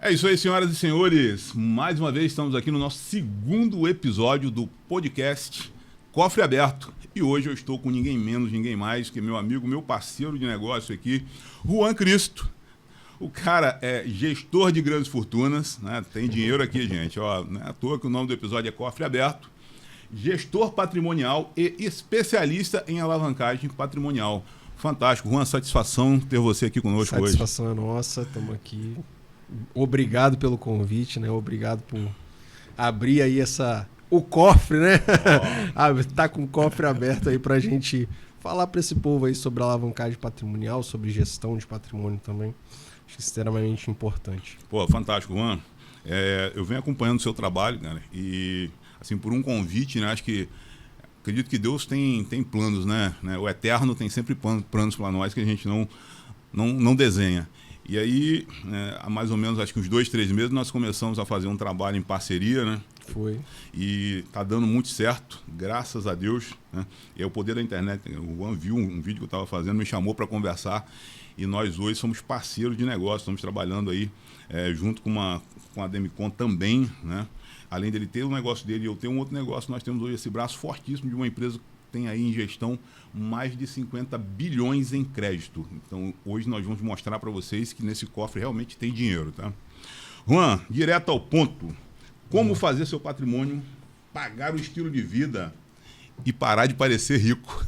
É isso aí, senhoras e senhores. Mais uma vez estamos aqui no nosso segundo episódio do podcast Cofre Aberto. E hoje eu estou com ninguém menos, ninguém mais que meu amigo, meu parceiro de negócio aqui, Juan Cristo. O cara é gestor de grandes fortunas, né? Tem dinheiro aqui, gente. Ó, não é à toa que o nome do episódio é Cofre Aberto. Gestor patrimonial e especialista em alavancagem patrimonial. Fantástico. Juan, satisfação ter você aqui conosco hoje. Satisfação é nossa, estamos aqui. Obrigado pelo convite, né? Obrigado por abrir aí o cofre, né? Tá com o cofre aberto aí pra gente falar para esse povo aí sobre alavancagem patrimonial, sobre gestão de patrimônio também. Acho extremamente importante. Pô, fantástico, Juan. Eu venho acompanhando o seu trabalho, cara, e assim, por um convite, né? Acredito que Deus tem planos, né? O Eterno tem sempre planos para nós que a gente não desenha. E aí, há mais ou menos, acho que uns 2, 3 meses, nós começamos a fazer um trabalho em parceria, né? Foi. E tá dando muito certo, graças a Deus, né? É o poder da internet. O Juan viu um vídeo que eu estava fazendo, me chamou para conversar. E nós hoje somos parceiros de negócio, estamos trabalhando aí junto com a Demicon também, né? Além dele ter um negócio dele e eu ter um outro negócio, nós temos hoje esse braço fortíssimo de uma empresa que tem aí em gestão mais de 50 bilhões em crédito. Então, hoje nós vamos mostrar para vocês que nesse cofre realmente tem dinheiro, tá? Juan, direto ao ponto. Como fazer seu patrimônio, pagar o estilo de vida e parar de parecer rico?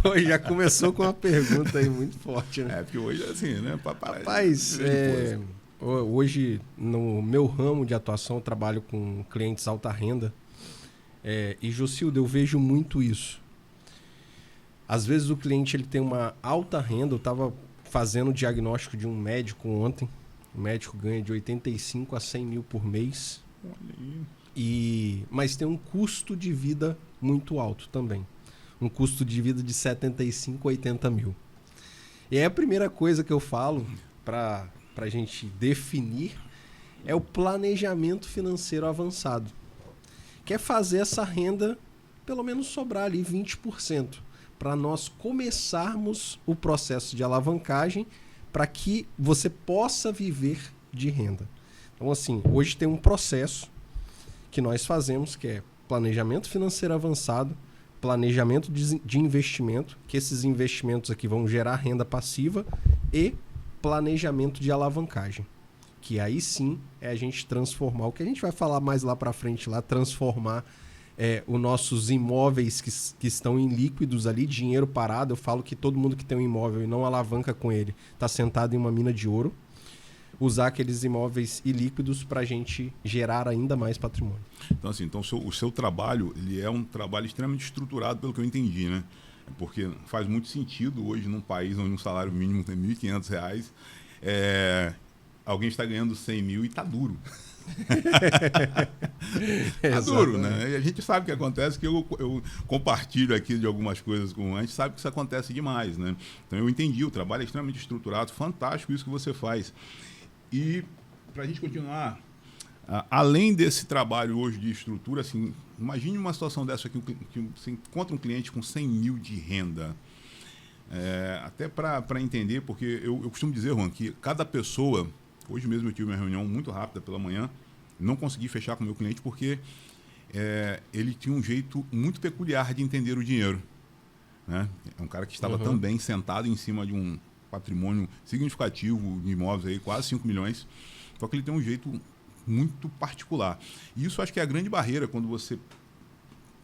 Hoje já começou com uma pergunta aí muito forte, né? Porque hoje é assim, né? Rapaz, hoje no meu ramo de atuação eu trabalho com clientes alta renda. E Jocildo, eu vejo muito isso. Às vezes o cliente ele tem uma alta renda. Eu estava fazendo o diagnóstico de um médico ontem. O médico ganha de 85 a 100 mil por mês. Mas tem um custo de vida muito alto também. Um custo de vida de 75 a 80 mil. E aí a primeira coisa que eu falo para a gente definir é o planejamento financeiro avançado. Que é fazer essa renda pelo menos sobrar ali 20%. Para nós começarmos o processo de alavancagem para que você possa viver de renda. Então, assim, hoje tem um processo que nós fazemos que é planejamento financeiro avançado, planejamento de investimento, que esses investimentos aqui vão gerar renda passiva e planejamento de alavancagem. Que aí sim é a gente transformar, o que a gente vai falar mais lá para frente, lá transformar os nossos imóveis que estão em líquidos ali, dinheiro parado. Eu falo que todo mundo que tem um imóvel e não alavanca com ele está sentado em uma mina de ouro. Usar aqueles imóveis ilíquidos para a gente gerar ainda mais patrimônio. Então, assim, o seu trabalho ele é um trabalho extremamente estruturado, pelo que eu entendi, né? Porque faz muito sentido hoje, num país onde um salário mínimo tem R$ 1.500, alguém está ganhando 100 mil e está duro. Tá duro, né? E a gente sabe o que acontece, que eu compartilho aqui de algumas coisas com a gente sabe que isso acontece demais, né? Então eu entendi, o trabalho é extremamente estruturado, fantástico isso que você faz. E para a gente continuar, além desse trabalho hoje de estrutura, assim, imagine uma situação dessa que você encontra um cliente com 100 mil de renda. Até para entender, porque eu costumo dizer, Juan, que cada pessoa... Hoje mesmo eu tive uma reunião muito rápida pela manhã, não consegui fechar com o meu cliente porque ele tinha um jeito muito peculiar de entender o dinheiro, né? É um cara que estava também sentado em cima de um patrimônio significativo de imóveis, aí, quase 5 milhões, só que ele tem um jeito muito particular. E isso acho que é a grande barreira quando você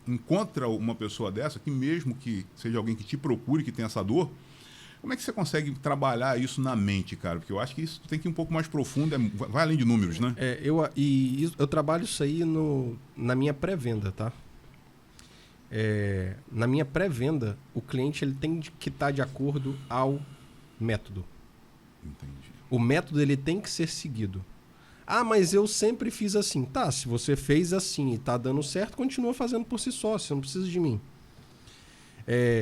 encontra uma pessoa dessa, que mesmo que seja alguém que te procure, que tem essa dor, como é que você consegue trabalhar isso na mente, cara? Porque eu acho que isso tem que ir um pouco mais profundo, vai além de números, né? Eu trabalho isso aí na minha pré-venda, tá? Na minha pré-venda, o cliente ele tem que estar de acordo ao método. Entendi. O método ele tem que ser seguido. Ah, mas eu sempre fiz assim. Tá, se você fez assim e tá dando certo, continua fazendo por si só, você não precisa de mim.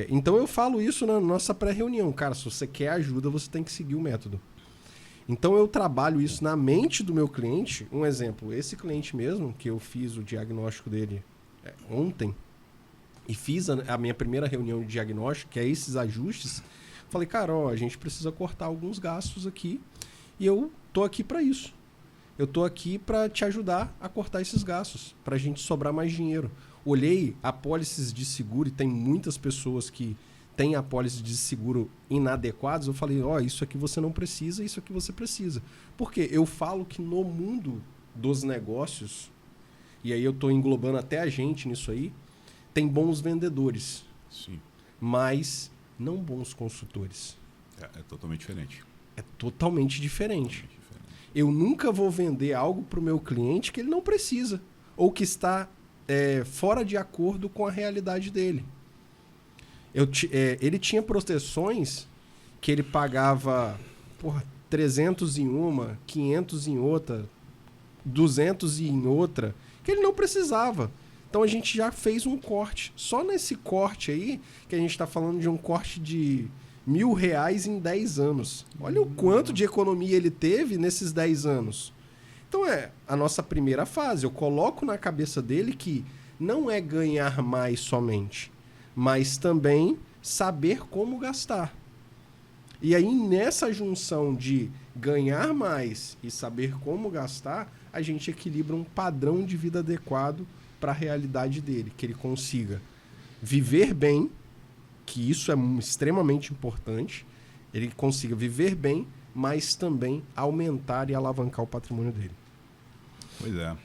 Então eu falo isso na nossa pré-reunião. Cara, se você quer ajuda, você tem que seguir o método. Então eu trabalho isso na mente do meu cliente. Um exemplo, esse cliente mesmo, que eu fiz o diagnóstico dele ontem, e fiz a minha primeira reunião de diagnóstico, que é esses ajustes, falei, cara, a gente precisa cortar alguns gastos aqui E eu tô aqui para isso. Eu tô aqui para te ajudar a cortar esses gastos, para a gente sobrar mais dinheiro. Olhei apólices de seguro e tem muitas pessoas que têm apólices de seguro inadequadas. Eu falei, isso aqui você não precisa, isso aqui você precisa. Porque eu falo que no mundo dos negócios, e aí eu tô englobando até a gente nisso aí, tem bons vendedores. Sim. Mas não bons consultores. É totalmente diferente. É totalmente diferente. Eu nunca vou vender algo para o meu cliente que ele não precisa ou que está fora de acordo com a realidade dele. Ele tinha proteções que ele pagava 300 em uma, 500 em outra, 200 em outra, que ele não precisava. Então a gente já fez um corte. Só nesse corte aí, que a gente está falando de um corte de R$1.000 em 10 anos. Olha o quanto de economia ele teve nesses 10 anos. Então a nossa primeira fase. Eu coloco na cabeça dele que não é ganhar mais somente, mas também saber como gastar. E aí nessa junção de ganhar mais e saber como gastar, a gente equilibra um padrão de vida adequado para a realidade dele, que ele consiga viver bem, que isso é extremamente importante, ele consiga viver bem, mas também aumentar e alavancar o patrimônio dele. Pois é.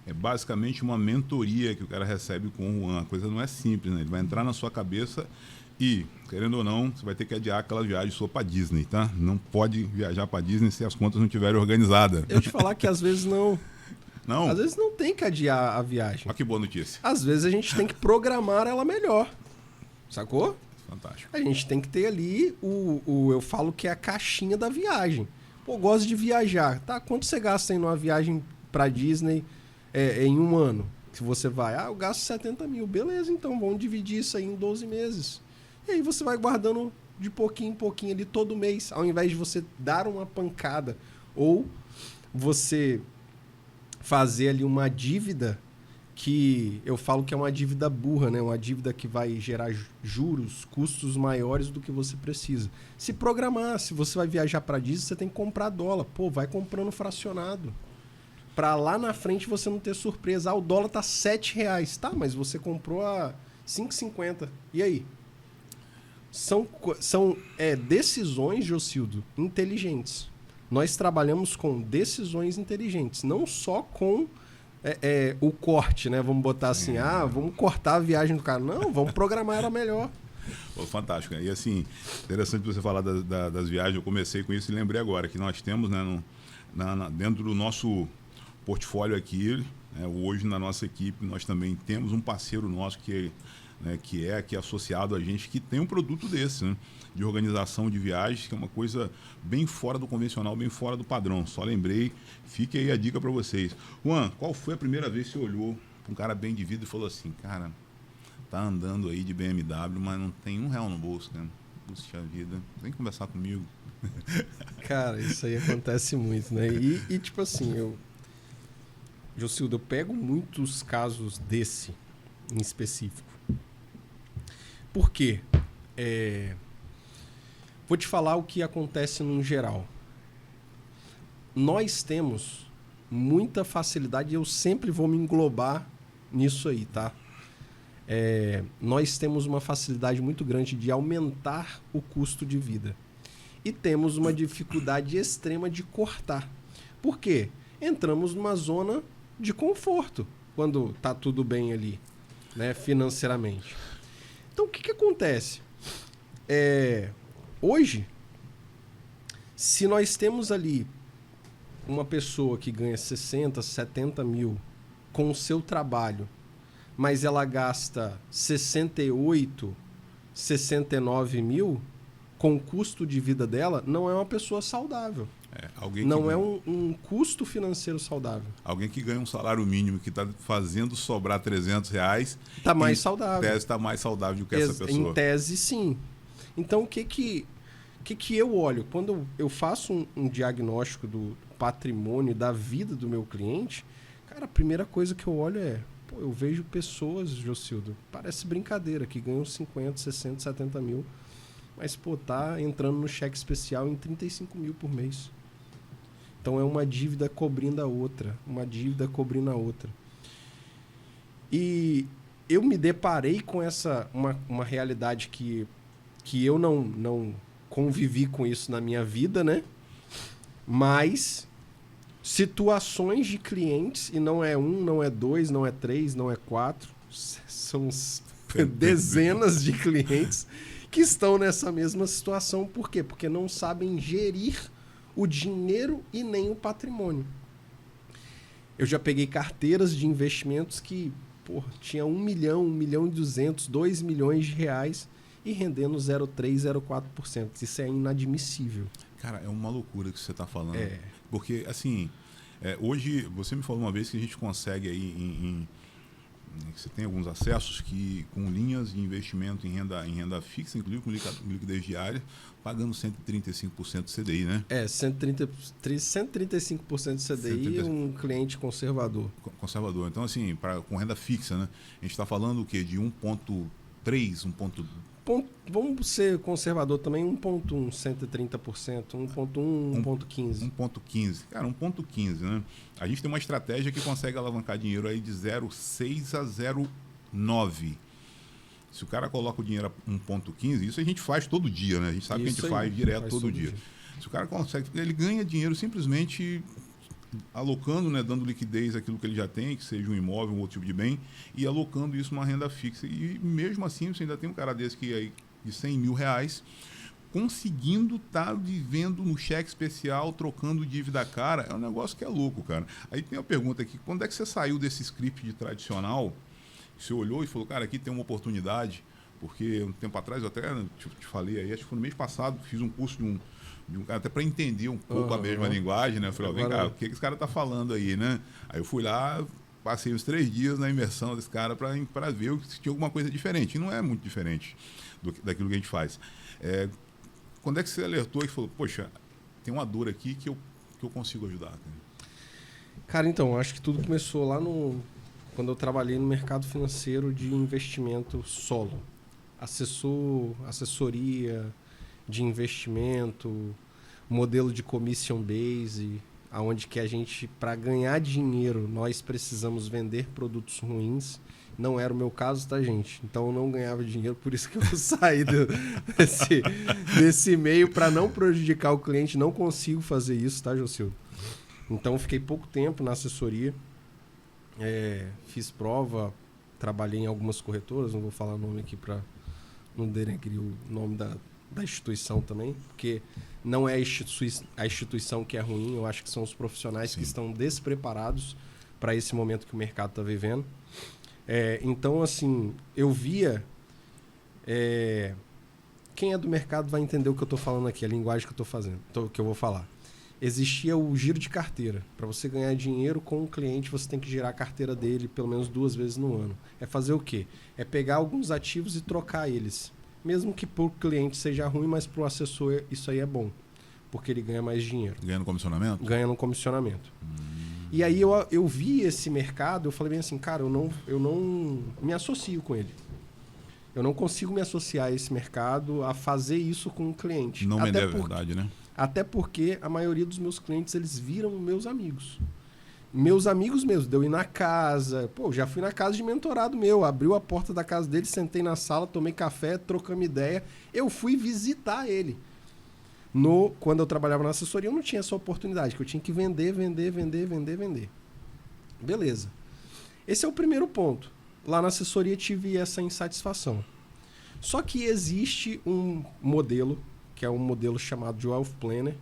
É basicamente uma mentoria que o cara recebe com o Juan. A coisa não é simples, né? Ele vai entrar na sua cabeça e, querendo ou não, você vai ter que adiar aquela viagem sua para Disney, tá? Não pode viajar para Disney se as contas não estiverem organizadas. Eu te falar que às vezes não. Não? Às vezes não tem que adiar a viagem. Olha que boa notícia. Às vezes a gente tem que programar ela melhor. Sacou? Fantástico. A gente tem que ter ali eu falo que é a caixinha da viagem. Pô, gosto de viajar. Tá? Quanto você gasta em uma viagem pra Disney em um ano? Se você vai, eu gasto 70 mil. Beleza, então vamos dividir isso aí em 12 meses. E aí você vai guardando de pouquinho em pouquinho ali todo mês. Ao invés de você dar uma pancada ou você fazer ali uma dívida que eu falo que é uma dívida burra, né? Uma dívida que vai gerar juros, custos maiores do que você precisa. Se programar, se você vai viajar para Disney, você tem que comprar dólar. Pô, vai comprando fracionado. Para lá na frente você não ter surpresa. O dólar tá R$7. Tá, mas você comprou a 5,50. E aí? São decisões, Jocildo, inteligentes. Nós trabalhamos com decisões inteligentes, não só com o corte, né? Vamos botar assim, vamos cortar a viagem do cara. Não, vamos programar ela melhor. Pô, fantástico. E assim, interessante você falar das viagens. Eu comecei com isso e lembrei agora que nós temos, né, dentro do nosso portfólio aqui, né, hoje na nossa equipe, nós também temos um parceiro nosso que é associado a gente, que tem um produto desse, né, de organização de viagens, que é uma coisa bem fora do convencional, bem fora do padrão. Só lembrei, fique aí a dica para vocês. Juan, qual foi a primeira vez que você olhou para um cara bem de vida e falou assim, cara, tá andando aí de BMW, mas não tem R$1 no bolso, né? Puxa vida, vem conversar comigo. Cara, isso aí acontece muito, né? E tipo assim, Jocildo, eu pego muitos casos desse em específico. Por quê? Vou te falar o que acontece no geral. Nós temos muita facilidade, e eu sempre vou me englobar nisso aí, tá? Nós temos uma facilidade muito grande de aumentar o custo de vida. E temos uma dificuldade extrema de cortar. Por quê? Entramos numa zona de conforto quando tá tudo bem ali, né, financeiramente. Então, o que acontece? Hoje, se nós temos ali uma pessoa que ganha 60, 70 mil com o seu trabalho, mas ela gasta 68, 69 mil com o custo de vida dela, não é uma pessoa saudável. Não é um custo financeiro saudável. Alguém que ganha um salário mínimo, que está fazendo sobrar R$300, está mais saudável. Em tese está mais saudável do que essa pessoa. Em tese, sim. Então, o que eu olho? Quando eu faço um diagnóstico do patrimônio, da vida do meu cliente, cara, a primeira coisa que eu olho eu vejo pessoas, Jocildo, parece brincadeira, que ganham 50, 60, 70 mil, mas, tá entrando no cheque especial em 35 mil por mês. Então é uma dívida cobrindo a outra, uma dívida cobrindo a outra. E eu me deparei com uma realidade que eu não convivi com isso na minha vida, né? Mas situações de clientes, e não é um, não é dois, não é três, não é quatro, são dezenas de clientes que estão nessa mesma situação. Por quê? Porque não sabem gerir o dinheiro e nem o patrimônio. Eu já peguei carteiras de investimentos que tinha 1 milhão, 1 milhão e 200, 2 milhões de reais e rendendo 0,3%, 0,4%. Isso é inadmissível. Cara, é uma loucura que você está falando. É. Porque, assim, hoje, você me falou uma vez que a gente consegue aí você tem alguns acessos que com linhas de investimento em renda fixa, inclusive com liquidez diária, pagando 135% de CDI, né? 135% de CDI e um cliente conservador. Conservador. Então, assim, com renda fixa, né? A gente está falando o quê? De 1,3%, 1,2%. Vamos ser conservador também, 1,1%, 130%, 1,1%, 1,15%. 1,15%. Cara, 1,15%, né? A gente tem uma estratégia que consegue alavancar dinheiro aí de 0,6 a 0,9%. Se o cara coloca o dinheiro a 1,15%, isso a gente faz todo dia, né? A gente sabe que a gente faz direto todo dia. Se o cara consegue, ele ganha dinheiro simplesmente alocando, né, dando liquidez àquilo que ele já tem, que seja um imóvel, um outro tipo de bem, e alocando isso numa renda fixa. E mesmo assim, você ainda tem um cara desse que aí de 100 mil reais, conseguindo estar vivendo no cheque especial, trocando dívida cara. É um negócio que é louco, cara. Aí tem uma pergunta aqui, quando é que você saiu desse script de tradicional? Você olhou e falou, cara, aqui tem uma oportunidade, porque um tempo atrás, eu até te falei aí, acho que foi no mês passado, fiz um curso de um cara, até para entender um pouco a mesma linguagem, né? Eu falei, vem cá, o que esse cara tá falando aí, né? Aí eu fui lá, passei os 3 dias na imersão desse cara para ver se tinha alguma coisa diferente. E não é muito diferente daquilo que a gente faz. Quando é que você alertou e falou, poxa, tem uma dor aqui que eu consigo ajudar? Cara, então, acho que tudo começou lá quando eu trabalhei no mercado financeiro de investimento solo. Assessoria de investimento, modelo de commission base, aonde que a gente, para ganhar dinheiro, nós precisamos vender produtos ruins. Não era o meu caso, tá, gente? Então eu não ganhava dinheiro, por isso que eu saí desse meio para não prejudicar o cliente. Não consigo fazer isso, tá, Jocildo? Então fiquei pouco tempo na assessoria, fiz prova, trabalhei em algumas corretoras, não vou falar o nome aqui para não denegrir o nome da instituição também, porque não é a instituição que é ruim, eu acho que são os profissionais Sim. que estão despreparados para esse momento que o mercado está vivendo. Então, assim, eu via... quem é do mercado vai entender o que eu estou falando aqui, a linguagem que eu estou fazendo, que eu vou falar. Existia o giro de carteira. Para você ganhar dinheiro com o cliente, você tem que girar a carteira dele pelo menos 2 vezes no ano. É fazer o quê? É pegar alguns ativos e trocar eles. Mesmo que para o cliente seja ruim, mas para o assessor isso aí é bom. Porque ele ganha mais dinheiro. Ganha no comissionamento? Ganha no comissionamento. E aí eu vi esse mercado, eu falei bem assim, cara, eu não me associo com ele. Eu não consigo me associar a esse mercado, a fazer isso com o cliente. Não me é verdade, né? Até porque a maioria dos meus clientes, eles viram meus amigos. Meus amigos mesmo, de eu ir na casa. Já fui na casa de mentorado meu. Abriu a porta da casa dele, sentei na sala, tomei café, trocamos ideia. Eu fui visitar ele. Quando eu trabalhava na assessoria, eu não tinha essa oportunidade, que eu tinha que vender. Beleza. Esse é o primeiro ponto. Lá na assessoria tive essa insatisfação. Só que existe um modelo, que é um modelo chamado de Wealth Planner.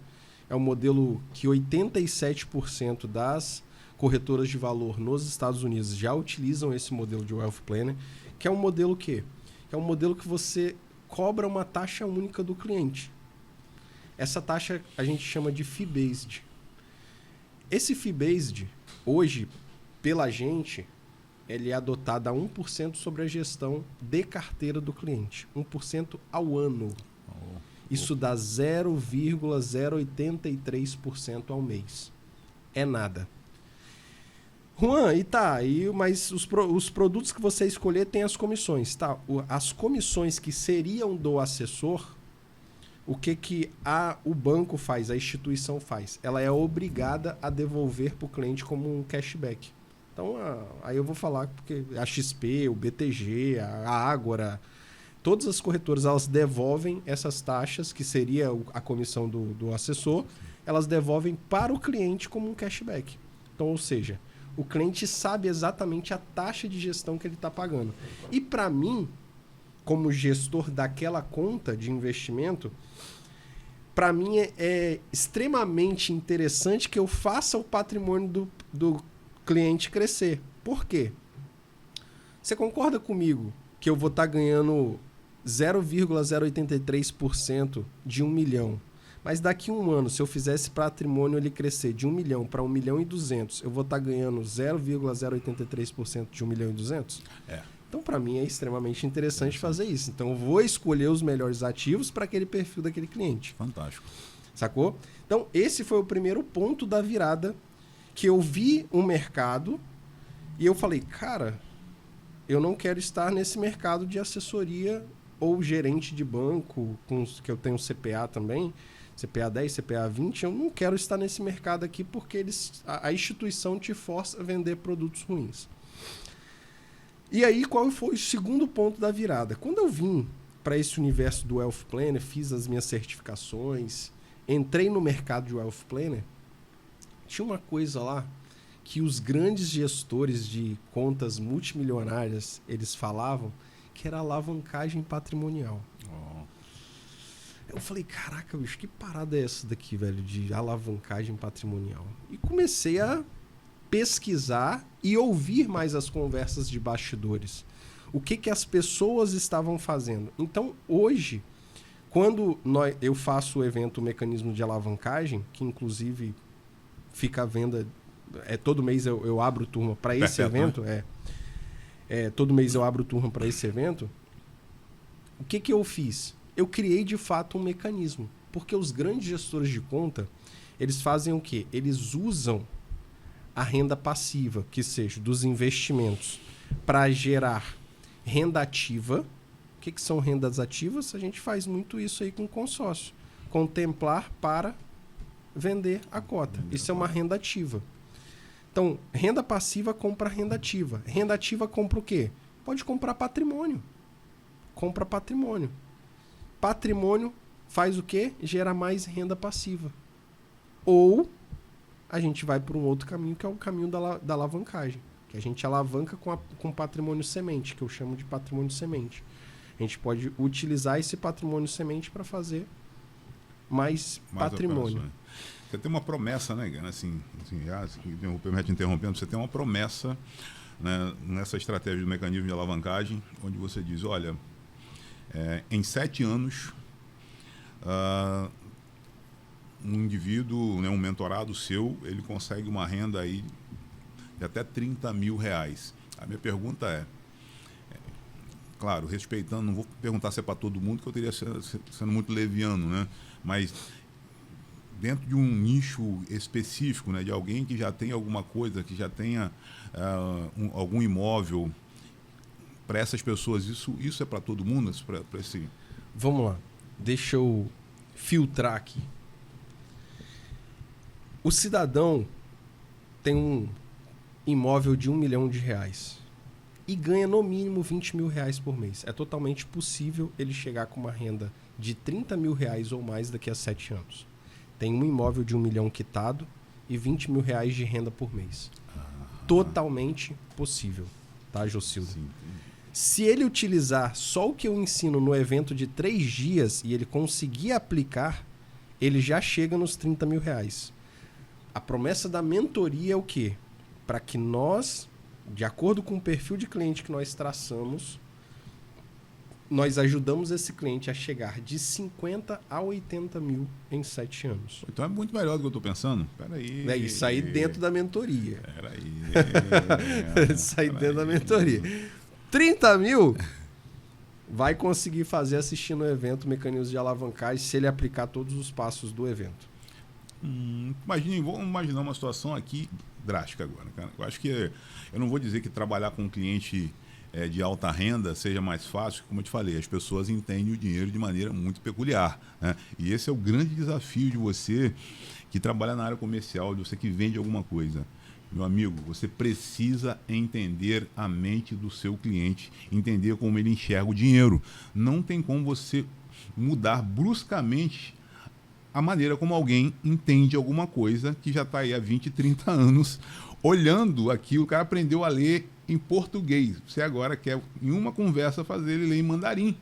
É um modelo que 87% das corretoras de valor nos Estados Unidos já utilizam esse modelo de Wealth Planner, que é um modelo que é um modelo que você cobra uma taxa única do cliente. Essa taxa a gente chama de fee-based. Esse fee-based, hoje, pela gente, ele é adotado a 1% sobre a gestão de carteira do cliente. 1% ao ano. Isso dá 0,083% ao mês. É nada. Juan, mas os produtos que você escolher têm as comissões. Tá? As comissões que seriam do assessor, o que o banco faz, a instituição faz? Ela é obrigada a devolver para o cliente como um cashback. Então, aí eu vou falar porque a XP, o BTG, a Ágora, todas as corretoras, elas devolvem essas taxas, que seria a comissão do assessor, elas devolvem para o cliente como um cashback. Então, ou seja, o cliente sabe exatamente a taxa de gestão que ele está pagando. E para mim, como gestor daquela conta de investimento, para mim é extremamente interessante que eu faça o patrimônio do cliente crescer. Por quê? Você concorda comigo que eu vou estar ganhando 0,083% de 1 milhão? Mas daqui a um ano, se eu fizer esse patrimônio ele crescer de 1 milhão para 1 milhão e 200, eu vou estar ganhando 0,083% de 1 milhão e 200? É. Então, para mim, é extremamente interessante fazer isso. Então, eu vou escolher os melhores ativos para aquele perfil daquele cliente. Fantástico. Sacou? Então, esse foi o primeiro ponto da virada que eu vi um mercado e eu falei, cara, eu não quero estar nesse mercado de assessoria ou gerente de banco, que eu tenho CPA também, CPA 10, CPA 20, eu não quero estar nesse mercado aqui porque a instituição te força a vender produtos ruins. E aí, qual foi o segundo ponto da virada? Quando eu vim para esse universo do Wealth Planner, fiz as minhas certificações, entrei no mercado de Wealth Planner, tinha uma coisa lá que os grandes gestores de contas multimilionárias, eles falavam que era alavancagem patrimonial. Oh. Eu falei, caraca, bicho, que parada é essa daqui, velho, de alavancagem patrimonial? E comecei a pesquisar e ouvir mais as conversas de bastidores. O que as pessoas estavam fazendo. Então, hoje, quando eu faço o evento Mecanismo de Alavancagem, que inclusive fica à venda, todo mês eu abro turma para esse evento, todo mês eu abro turma para esse evento, o que eu fiz? Eu criei de fato um mecanismo, porque os grandes gestores de conta, eles fazem o quê? Eles usam a renda passiva, que seja dos investimentos, para gerar renda ativa. O que são rendas ativas? A gente faz muito isso aí com consórcio. Contemplar para vender a cota. Isso é uma renda ativa. Então, renda passiva compra renda ativa. Renda ativa compra o quê? Pode comprar patrimônio. Compra patrimônio. Patrimônio faz o quê? Gera mais renda passiva. Ou a gente vai por um outro caminho, que é o caminho da alavancagem. Que a gente alavanca com patrimônio semente, que eu chamo de patrimônio semente. A gente pode utilizar esse patrimônio semente para fazer mais patrimônio. Operações. Você tem uma promessa, né, Gana? Assim, permite interrompendo, você tem uma promessa, né, nessa estratégia do mecanismo de alavancagem, onde você diz, olha, em 7 anos, um indivíduo, né, um mentorado seu, ele consegue uma renda aí de até 30 mil reais. A minha pergunta claro, respeitando, não vou perguntar se é para todo mundo, que eu teria sendo muito leviano, né? Mas dentro de um nicho específico, né, de alguém que já tem alguma coisa, que já tenha algum imóvel, para essas pessoas, isso é para todo mundo? Para esse... Vamos lá, deixa eu filtrar aqui. O cidadão tem um imóvel de R$1 milhão e ganha no mínimo R$20 mil por mês. É totalmente possível ele chegar com uma renda de R$30 mil ou mais daqui a 7 anos. Tem um imóvel de R$1 milhão quitado e R$20 mil de renda por mês. Totalmente possível, tá, Jocildo? Sim. Se ele utilizar só o que eu ensino no evento de 3 dias e ele conseguir aplicar, ele já chega nos R$30 mil. A promessa da mentoria é o quê? Para que nós, de acordo com o perfil de cliente que nós traçamos, nós ajudamos esse cliente a chegar de 50 a 80 mil em 7 anos. Então é muito melhor do que eu estou pensando. Peraí. É isso aí dentro da mentoria. Peraí. Isso aí dentro da mentoria. 30 mil vai conseguir fazer assistindo o evento Mecanismos de Alavancagem se ele aplicar todos os passos do evento. Vamos imaginar uma situação aqui drástica agora, cara. Eu acho que eu não vou dizer que trabalhar com um cliente de alta renda seja mais fácil, como eu te falei, as pessoas entendem o dinheiro de maneira muito peculiar, né? E esse é o grande desafio de você que trabalha na área comercial, de você que vende alguma coisa. Meu amigo, você precisa entender a mente do seu cliente, entender como ele enxerga o dinheiro. Não tem como você mudar bruscamente a maneira como alguém entende alguma coisa que já está aí há 20, 30 anos olhando aqui. O cara aprendeu a ler em português. Você agora quer, em uma conversa, fazer ele ler em mandarim.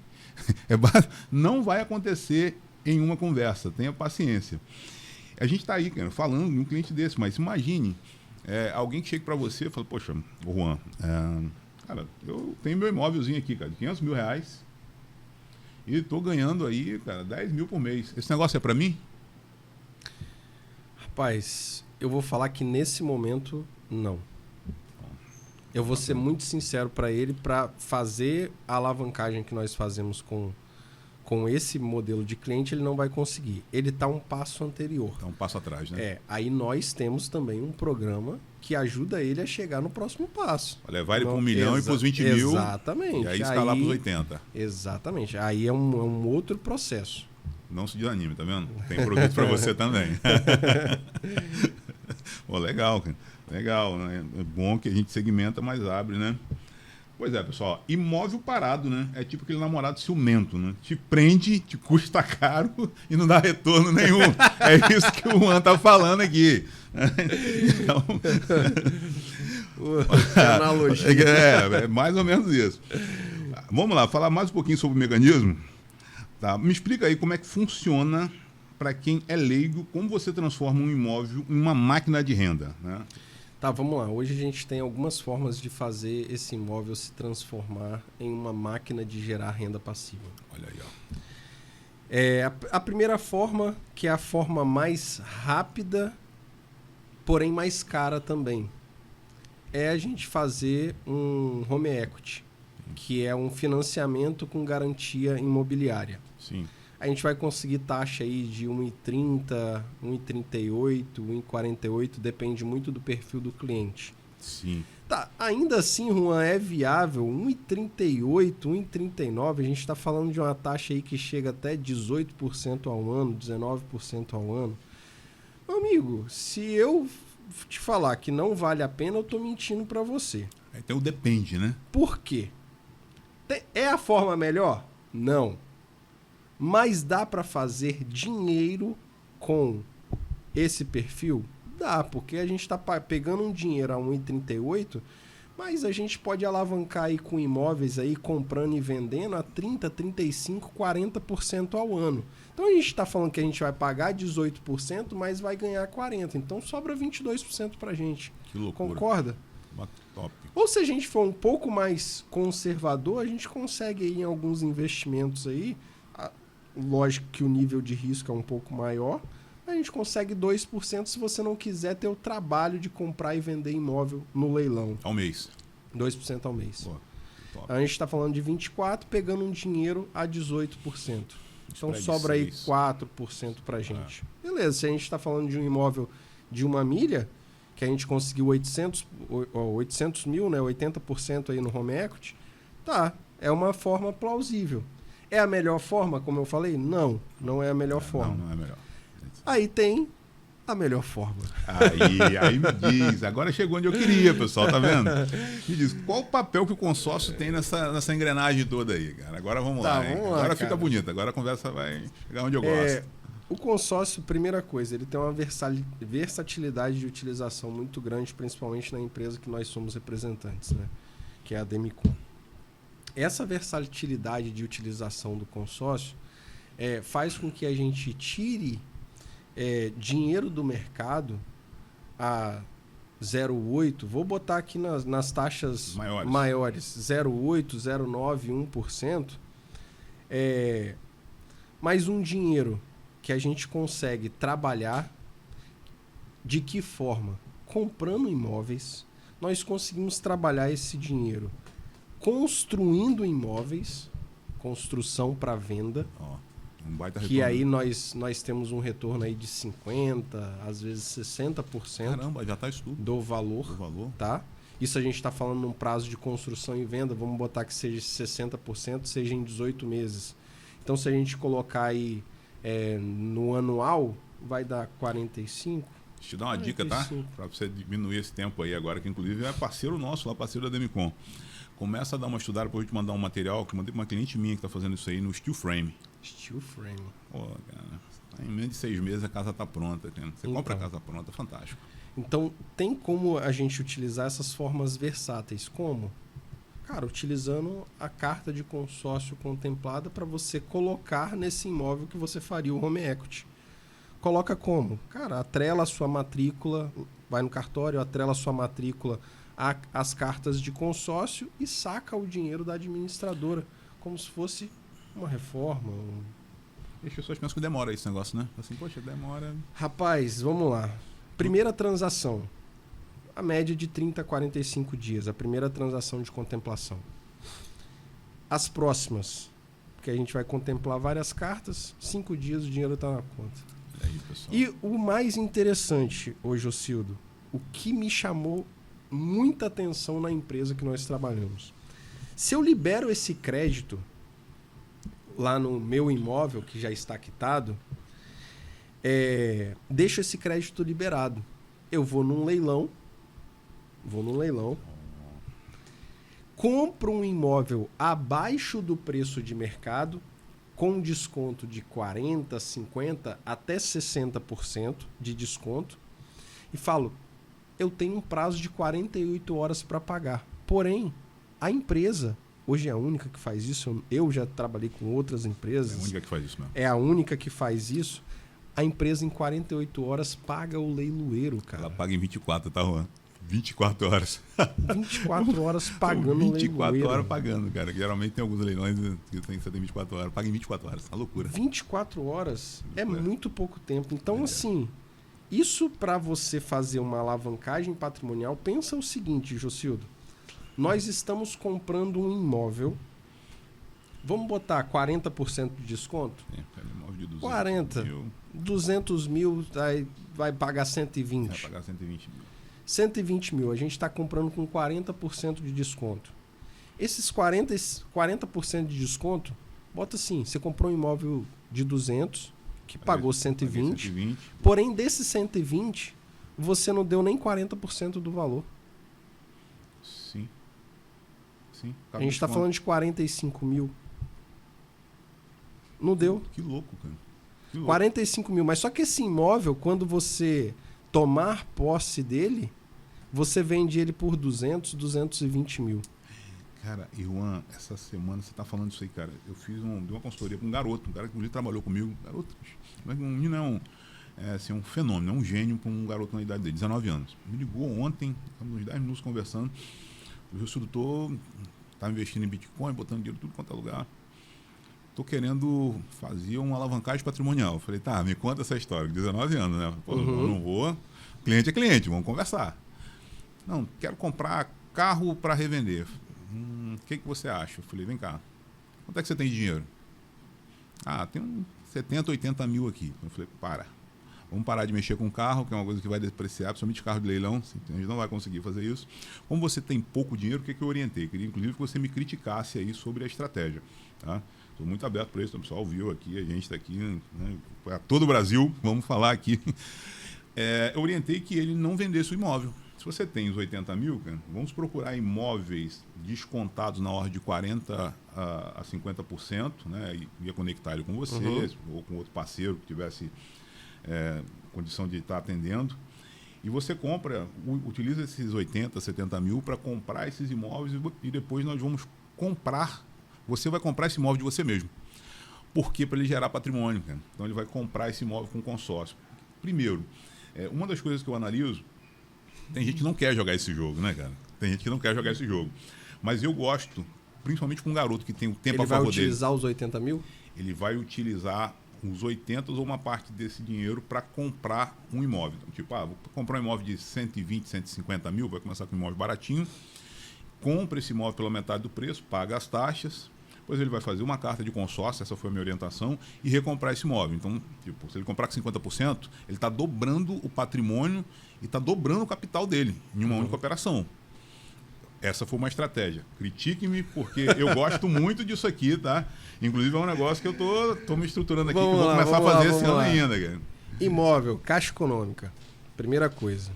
Não vai acontecer em uma conversa. Tenha paciência. A gente está aí, cara, falando de um cliente desse, mas imagine alguém que chega para você e fala, poxa, Juan, cara, eu tenho meu imóvelzinho aqui, cara, de 500 mil reais e estou ganhando aí, cara, 10 mil por mês. Esse negócio é para mim? Rapaz, eu vou falar que nesse momento, não. Eu vou ser muito sincero para ele, para fazer a alavancagem que nós fazemos com esse modelo de cliente, ele não vai conseguir. Ele está um passo anterior. Está um passo atrás, né? Aí nós temos também um programa que ajuda ele a chegar no próximo passo. Vai levar ele para 1 milhão e para os 20 mil. Exatamente. E aí escalar para os 80. Exatamente. Aí é um outro processo. Não se desanime, tá vendo? Tem produto para você também. Pô, legal, cara. Legal, né? É bom que a gente segmenta, mas abre, né? Pois é, pessoal. Imóvel parado, né? É tipo aquele namorado ciumento, né? Te prende, te custa caro e não dá retorno nenhum. É isso que o Juan tá falando aqui. Então... analogia. É mais ou menos isso. Vamos lá, falar mais um pouquinho sobre o mecanismo. Tá? Me explica aí como é que funciona, para quem é leigo, como você transforma um imóvel em uma máquina de renda, né? Tá, vamos lá. Hoje a gente tem algumas formas de fazer esse imóvel se transformar em uma máquina de gerar renda passiva. Olha aí, ó. A primeira forma, que é a forma mais rápida, porém mais cara também, é a gente fazer um home equity, que é um financiamento com garantia imobiliária. Sim. A gente vai conseguir taxa aí de 1,30, 1,38, 1,48, depende muito do perfil do cliente. Sim. Tá, ainda assim, Juan, é viável, 1,38, 1,39, a gente está falando de uma taxa aí que chega até 18% ao ano, 19% ao ano. Meu amigo, se eu te falar que não vale a pena, eu estou mentindo para você. Então depende, né? Por quê? É a forma melhor? Não. Mas dá para fazer dinheiro com esse perfil? Dá, porque a gente está pegando um dinheiro a 1,38, mas a gente pode alavancar aí com imóveis aí, comprando e vendendo a 30%, 35%, 40% ao ano. Então a gente está falando que a gente vai pagar 18%, mas vai ganhar 40%. Então sobra 22% para a gente. Que loucura. Concorda? Top. Ou se a gente for um pouco mais conservador, a gente consegue aí em alguns investimentos aí, lógico que o nível de risco é um pouco maior, a gente consegue 2% se você não quiser ter o trabalho de comprar e vender imóvel no leilão. Ao mês. 2% ao mês. Pô, top. A gente está falando de 24%, pegando um dinheiro a 18%. Então sobra aí 4% para gente. Beleza, se a gente está falando de um imóvel de 1 milha, que a gente conseguiu 800 mil, né, 80% aí no home equity, tá, é uma forma plausível. É a melhor forma, como eu falei? Não, não é a melhor forma. Não é a melhor. Aí tem a melhor forma. Aí me diz, agora chegou onde eu queria, pessoal, tá vendo? Me diz, qual o papel que o consórcio tem nessa engrenagem toda aí, cara? Agora vamos lá, hein? Vamos lá, agora cara. Fica bonita, agora a conversa vai chegar onde eu gosto. O consórcio, primeira coisa, ele tem uma versatilidade de utilização muito grande, principalmente na empresa que nós somos representantes, né? Que é a Demicon. Essa versatilidade de utilização do consórcio faz com que a gente tire dinheiro do mercado a 0,8%, vou botar aqui nas taxas maiores 0,8%, 0,9%, 1%, mais um dinheiro que a gente consegue trabalhar. De que forma? Comprando imóveis, nós conseguimos trabalhar esse dinheiro construindo imóveis, construção para venda, um baita retorno. que aí nós temos um retorno aí de 50%, às vezes 60% Caramba, já tá isso tudo. do valor, tá? Isso a gente está falando num prazo de construção e venda, vamos botar que seja 60%, seja em 18 meses. Então, se a gente colocar aí no anual, vai dar 45%. Deixa eu te dar uma dica, tá? Para você diminuir esse tempo aí agora, que inclusive é parceiro nosso lá, parceiro da Demicon. Começa a dar uma estudada, depois de te mandar um material que eu mandei para uma cliente minha que está fazendo isso aí no Steel Frame. Steel Frame. Pô, cara, em menos de 6 meses a casa está pronta. Cara. Você compra a casa pronta, é fantástico. Então, tem como a gente utilizar essas formas versáteis? Como? Cara, utilizando a carta de consórcio contemplada para você colocar nesse imóvel que você faria o home equity. Coloca como? Cara, atrela a sua matrícula, vai no cartório, atrela a sua matrícula às cartas de consórcio e saca o dinheiro da administradora, como se fosse uma reforma. As pessoas pensam que demora esse negócio, né? Assim, poxa, demora... Rapaz, vamos lá. Primeira transação. A média de 30 a 45 dias, a primeira transação de contemplação. As próximas, porque a gente vai contemplar várias cartas, 5 dias o dinheiro está na conta. E o mais interessante, ô Jocildo, o que me chamou muita atenção na empresa que nós trabalhamos. Se eu libero esse crédito lá no meu imóvel, que já está quitado, deixo esse crédito liberado. Eu vou num leilão, compro um imóvel abaixo do preço de mercado, com desconto de 40%, 50% até 60% de desconto, e falo, eu tenho um prazo de 48 horas para pagar. Porém, a empresa, hoje é a única que faz isso, eu já trabalhei com outras empresas. É a única que faz isso mesmo. É a única que faz isso. A empresa em 48 horas paga o leiloeiro, cara. Ela paga em 24, tá, Juan? 24 horas. 24 horas pagando o leiloeiro. 24 horas pagando, cara. Geralmente tem alguns leilões que você tem 24 horas. Paga em 24 horas. É uma loucura. 24 horas é muito pouco tempo. Então, assim, isso para você fazer uma alavancagem patrimonial, pensa o seguinte, Jocildo. Nós estamos comprando um imóvel. Vamos botar 40% de desconto? Imóvel de 200 40. mil. 200 mil vai pagar 120. Vai pagar 120 mil. 120 mil, a gente está comprando com 40% de desconto. Esses 40% de desconto, bota assim, você comprou um imóvel de 200, que pagou 120, porém desses 120, você não deu nem 40% do valor. Sim. A gente está falando de 45 mil. Não deu. Que louco, cara. Que louco. 45 mil, mas só que esse imóvel, quando você tomar posse dele, você vende ele por 200, 220 mil. Cara, Juan, essa semana você tá falando isso aí, cara. Eu dei uma consultoria com um garoto, um cara que inclusive trabalhou comigo. Garoto, um menino é um fenômeno, é um gênio para um garoto na idade dele, 19 anos. Me ligou ontem, estamos uns 10 minutos conversando. O Jocildo tá investindo em Bitcoin, botando dinheiro em tudo quanto é lugar. Tô querendo fazer uma alavancagem patrimonial. Eu falei, tá, me conta essa história. 19 anos, né? Pô, eu não vou. Cliente é cliente, vamos conversar. Não, quero comprar carro para revender. O que você acha? Eu falei, vem cá. Quanto é que você tem de dinheiro? Ah, tem uns 70, 80 mil aqui. Eu falei, vamos parar de mexer com o carro, que é uma coisa que vai depreciar, principalmente carro de leilão. A gente não vai conseguir fazer isso. Como você tem pouco dinheiro, o que eu orientei? Queria, inclusive, que você me criticasse aí sobre a estratégia. Tá? Estou muito aberto para isso. O pessoal viu aqui, a gente está aqui, né, para todo o Brasil, vamos falar aqui. Eu orientei que ele não vendesse o imóvel. Se você tem os 80 mil, cara, vamos procurar imóveis descontados na ordem de 40% a 50%, né? Ia conectar ele com você ou com outro parceiro que tivesse condição de estar atendendo. E você utiliza esses 80, 70 mil para comprar esses imóveis e depois nós vamos comprar. Você vai comprar esse imóvel de você mesmo. Por quê? Para ele gerar patrimônio, cara. Então ele vai comprar esse imóvel com consórcio. Primeiro, uma das coisas que eu analiso, tem gente que não quer jogar esse jogo, né, cara? Tem gente que não quer jogar esse jogo. Mas eu gosto, principalmente com um garoto que tem o tempo a favor dele. Ele vai utilizar os 80 mil? Ele vai utilizar os 80 ou uma parte desse dinheiro para comprar um imóvel. Então, tipo, vou comprar um imóvel de 120, 150 mil, vai começar com um imóvel baratinho, compra esse imóvel pela metade do preço, paga as taxas, depois ele vai fazer uma carta de consórcio, essa foi a minha orientação, e recomprar esse imóvel. Então, tipo, se ele comprar com 50%, ele está dobrando o patrimônio e está dobrando o capital dele em uma única operação. Essa foi uma estratégia. Critique-me, porque eu gosto muito disso aqui, tá? Inclusive é um negócio que eu tô me estruturando aqui, que eu vou começar a fazer esse ano ainda, cara. Imóvel, Caixa Econômica. Primeira coisa.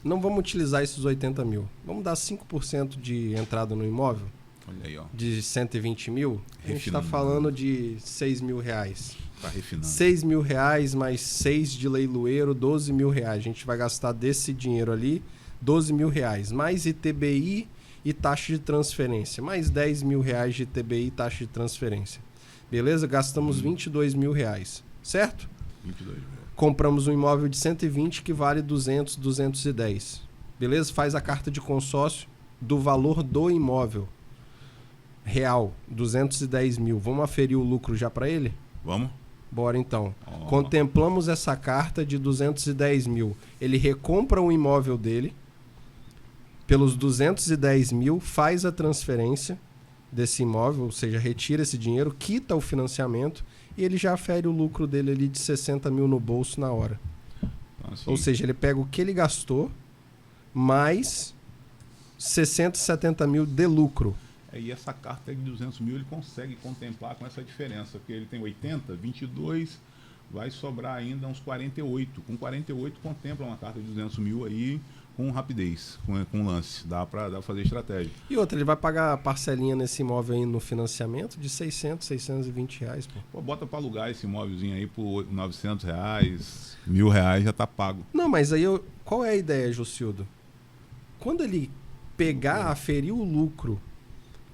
Não vamos utilizar esses 80 mil. Vamos dar 5% de entrada no imóvel? Olha aí, ó. De 120 mil? A gente está falando de 6 mil reais. Tá refinando. 6 mil reais mais 6 de leiloeiro, 12 mil reais. A gente vai gastar desse dinheiro ali 12 mil reais. Mais ITBI e taxa de transferência. Mais 10 mil reais de ITBI e taxa de transferência. Beleza? Gastamos 22 mil reais. Certo? 22 mil. Compramos um imóvel de 120 que vale 200, 210. Beleza? Faz a carta de consórcio do valor do imóvel. Real, 210 mil. Vamos aferir o lucro já para ele? Vamos? Bora então. Contemplamos essa carta de 210 mil. Ele recompra o imóvel dele pelos 210 mil, faz a transferência desse imóvel, ou seja, retira esse dinheiro, quita o financiamento e ele já afere o lucro dele ali de 60 mil no bolso na hora. Assim. Ou seja, ele pega o que ele gastou mais 60, 70 mil de lucro. E essa carta de 200 mil ele consegue contemplar com essa diferença, porque ele tem 80, 22, vai sobrar ainda uns 48. Com 48 contempla uma carta de 200 mil aí com rapidez, com lance. Dá para fazer estratégia. E outra, ele vai pagar a parcelinha nesse imóvel aí no financiamento de 600, 620 reais. Pô, bota para alugar esse imóvelzinho aí por 900 reais, R$1.000 já tá pago. Não, mas aí qual é a ideia, Jocildo? Quando ele pegar, aferir o lucro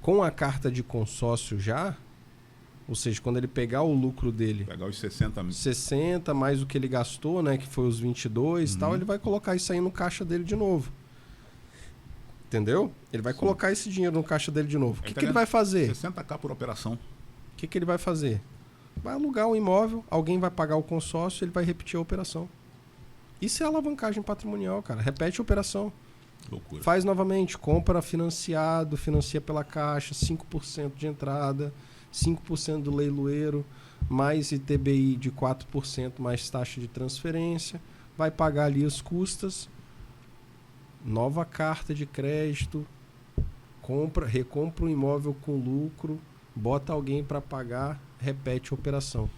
com a carta de consórcio já, ou seja, quando ele pegar o lucro dele... Pegar os 60 mil. 60 mais o que ele gastou, né? Que foi os 22 e tal, ele vai colocar isso aí no caixa dele de novo. Entendeu? Ele vai colocar esse dinheiro no caixa dele de novo. O que ele vai fazer? 60k por operação. O que ele vai fazer? Vai alugar o imóvel, alguém vai pagar o consórcio, ele vai repetir a operação. Isso é alavancagem patrimonial, cara. Repete a operação. Loucura. Faz novamente, compra financiado, financia pela Caixa, 5% de entrada, 5% do leiloeiro, mais ITBI de 4%, mais taxa de transferência, vai pagar ali as custas, nova carta de crédito, recompra o imóvel com lucro, bota alguém para pagar, repete a operação.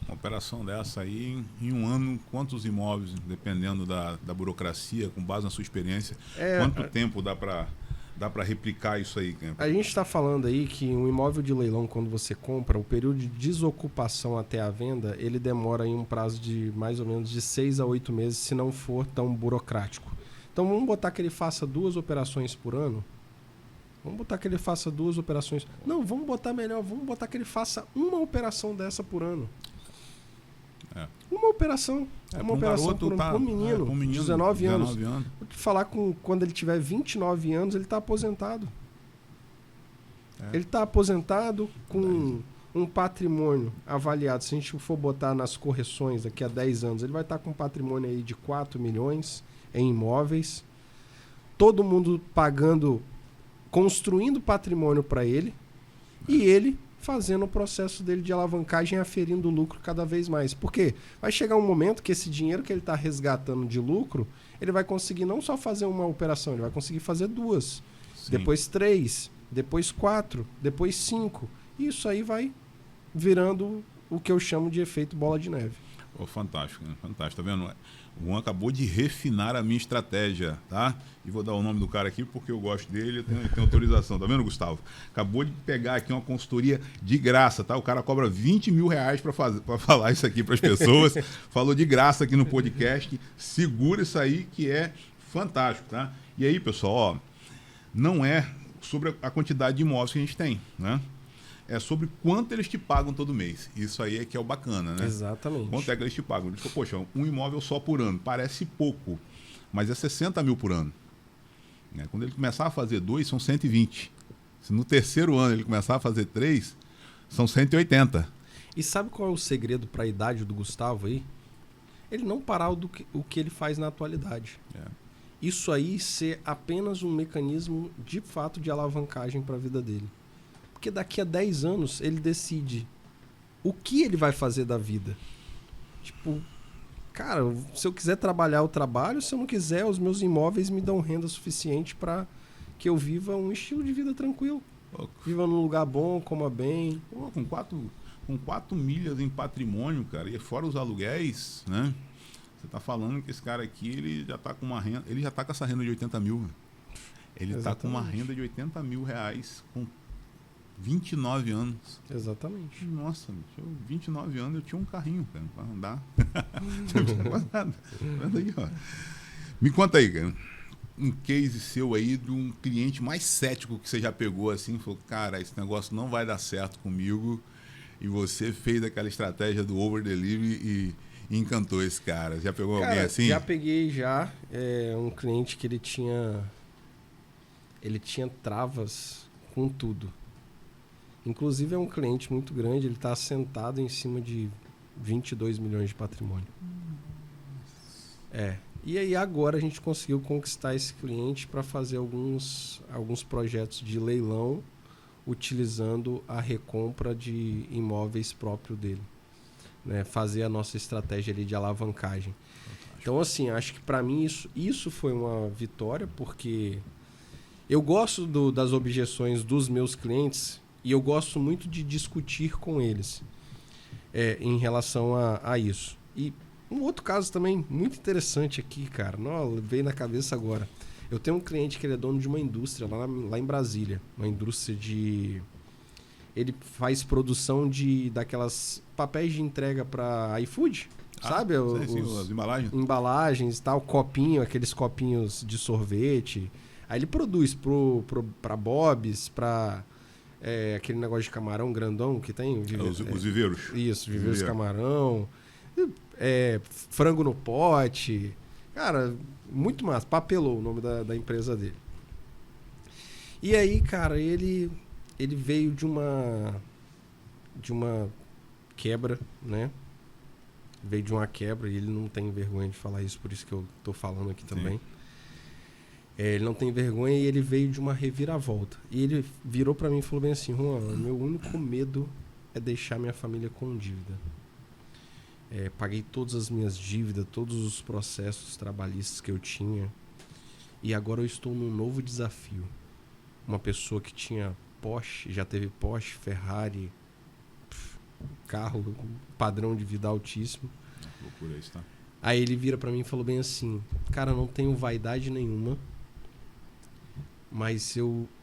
Uma operação dessa aí, em um ano, quantos imóveis, dependendo da burocracia, com base na sua experiência, quanto tempo dá para replicar isso aí? A gente está falando aí que um imóvel de leilão, quando você compra, o período de desocupação até a venda, ele demora em um prazo de mais ou menos de 6 a 8 meses, se não for tão burocrático. Então vamos botar que ele faça 2 operações por ano? Vamos botar que ele faça 2 operações... Não, vamos botar melhor, vamos botar que ele faça uma operação dessa por ano. Uma operação. Uma operação por um menino, um menino 19 anos. Vou te falar, quando ele tiver 29 anos, ele está aposentado. Ele está aposentado com um patrimônio avaliado. Se a gente for botar nas correções daqui a 10 anos, ele vai estar com um patrimônio aí de 4 milhões em imóveis. Todo mundo pagando, construindo patrimônio para ele. E ele fazendo o processo dele de alavancagem, aferindo o lucro cada vez mais. Por quê? Vai chegar um momento que esse dinheiro que ele está resgatando de lucro, ele vai conseguir não só fazer uma operação, ele vai conseguir fazer 2, depois 3, depois 4, depois 5. Isso aí vai virando o que eu chamo de efeito bola de neve. Oh, fantástico, né? Fantástico, tá vendo? O Juan acabou de refinar a minha estratégia, tá? E vou dar o nome do cara aqui porque eu gosto dele, eu tenho autorização, tá vendo, Gustavo? Acabou de pegar aqui uma consultoria de graça, tá? O cara cobra 20 mil reais para falar isso aqui para as pessoas. Falou de graça aqui no podcast. Segura isso aí que é fantástico, tá? E aí, pessoal, ó, não é sobre a quantidade de imóveis que a gente tem, né? É sobre quanto eles te pagam todo mês. Isso aí é que é o bacana, né? Exatamente. Quanto é que eles te pagam? Eles falam, poxa, um imóvel só por ano. Parece pouco, mas é 60 mil por ano. Quando ele começar a fazer 2, são 120. Se no terceiro ano ele começar a fazer 3, são 180. E sabe qual é o segredo para a idade do Gustavo aí? Ele não parar o que ele faz na atualidade. Isso aí ser apenas um mecanismo de fato de alavancagem para a vida dele. Porque daqui a 10 anos ele decide o que ele vai fazer da vida. Tipo, cara, se eu quiser trabalhar, eu trabalho. Se eu não quiser, os meus imóveis me dão renda suficiente para que eu viva um estilo de vida tranquilo. Pô, Viva num lugar bom, coma bem. pô, com 4 milhas em patrimônio, cara, e fora os aluguéis, né? Você tá falando que esse cara aqui, ele já tá com uma renda, ele já tá com essa renda de 80 mil. Ele tá com uma Exatamente. renda de 80 mil reais com 29 anos. Exatamente. Nossa, eu 29 anos eu tinha um carrinho, cara, pra andar. Não tinha quase nada. Olha aí, ó. Me conta aí, cara. Um case seu aí de um cliente mais cético que você já pegou assim, falou, cara, esse negócio não vai dar certo comigo. E você fez aquela estratégia do over delivery e encantou esse cara. Já pegou alguém assim? Já peguei já um cliente que ele tinha travas com tudo. Inclusive é um cliente muito grande, ele está assentado em cima de 22 milhões de patrimônio. E aí agora a gente conseguiu conquistar esse cliente para fazer alguns projetos de leilão utilizando a recompra de imóveis próprio dele. Né? Fazer a nossa estratégia ali de alavancagem. Então assim, acho que para mim isso foi uma vitória, porque eu gosto das objeções dos meus clientes e eu gosto muito de discutir com eles em relação a isso. E um outro caso também muito interessante aqui, cara, veio na cabeça agora. Eu tenho um cliente que ele é dono de uma indústria lá em Brasília. Uma indústria de... Ele faz produção daquelas papéis de entrega para iFood, sabe? Sim, as embalagens. Embalagens e tal, aqueles copinhos de sorvete. Aí ele produz para Bob's, para aquele negócio de camarão grandão que tem. Os viveiros. Isso, viveiros de camarão. Frango no pote. Cara, muito massa. Papelou o nome da empresa dele. E aí, cara, ele veio de uma quebra, né? Veio de uma quebra e ele não tem vergonha de falar isso, por isso que eu tô falando aqui também. Ele não tem vergonha e ele veio de uma reviravolta. E ele virou pra mim e falou bem assim: Juan, meu único medo é deixar minha família com dívida. Paguei todas as minhas dívidas, todos os processos trabalhistas que eu tinha. E agora eu estou num novo desafio. Uma pessoa que tinha Porsche, já teve Porsche, Ferrari, carro, padrão de vida altíssimo. Loucura isso, tá? Aí ele vira pra mim e falou bem assim: cara, não tenho vaidade nenhuma, mas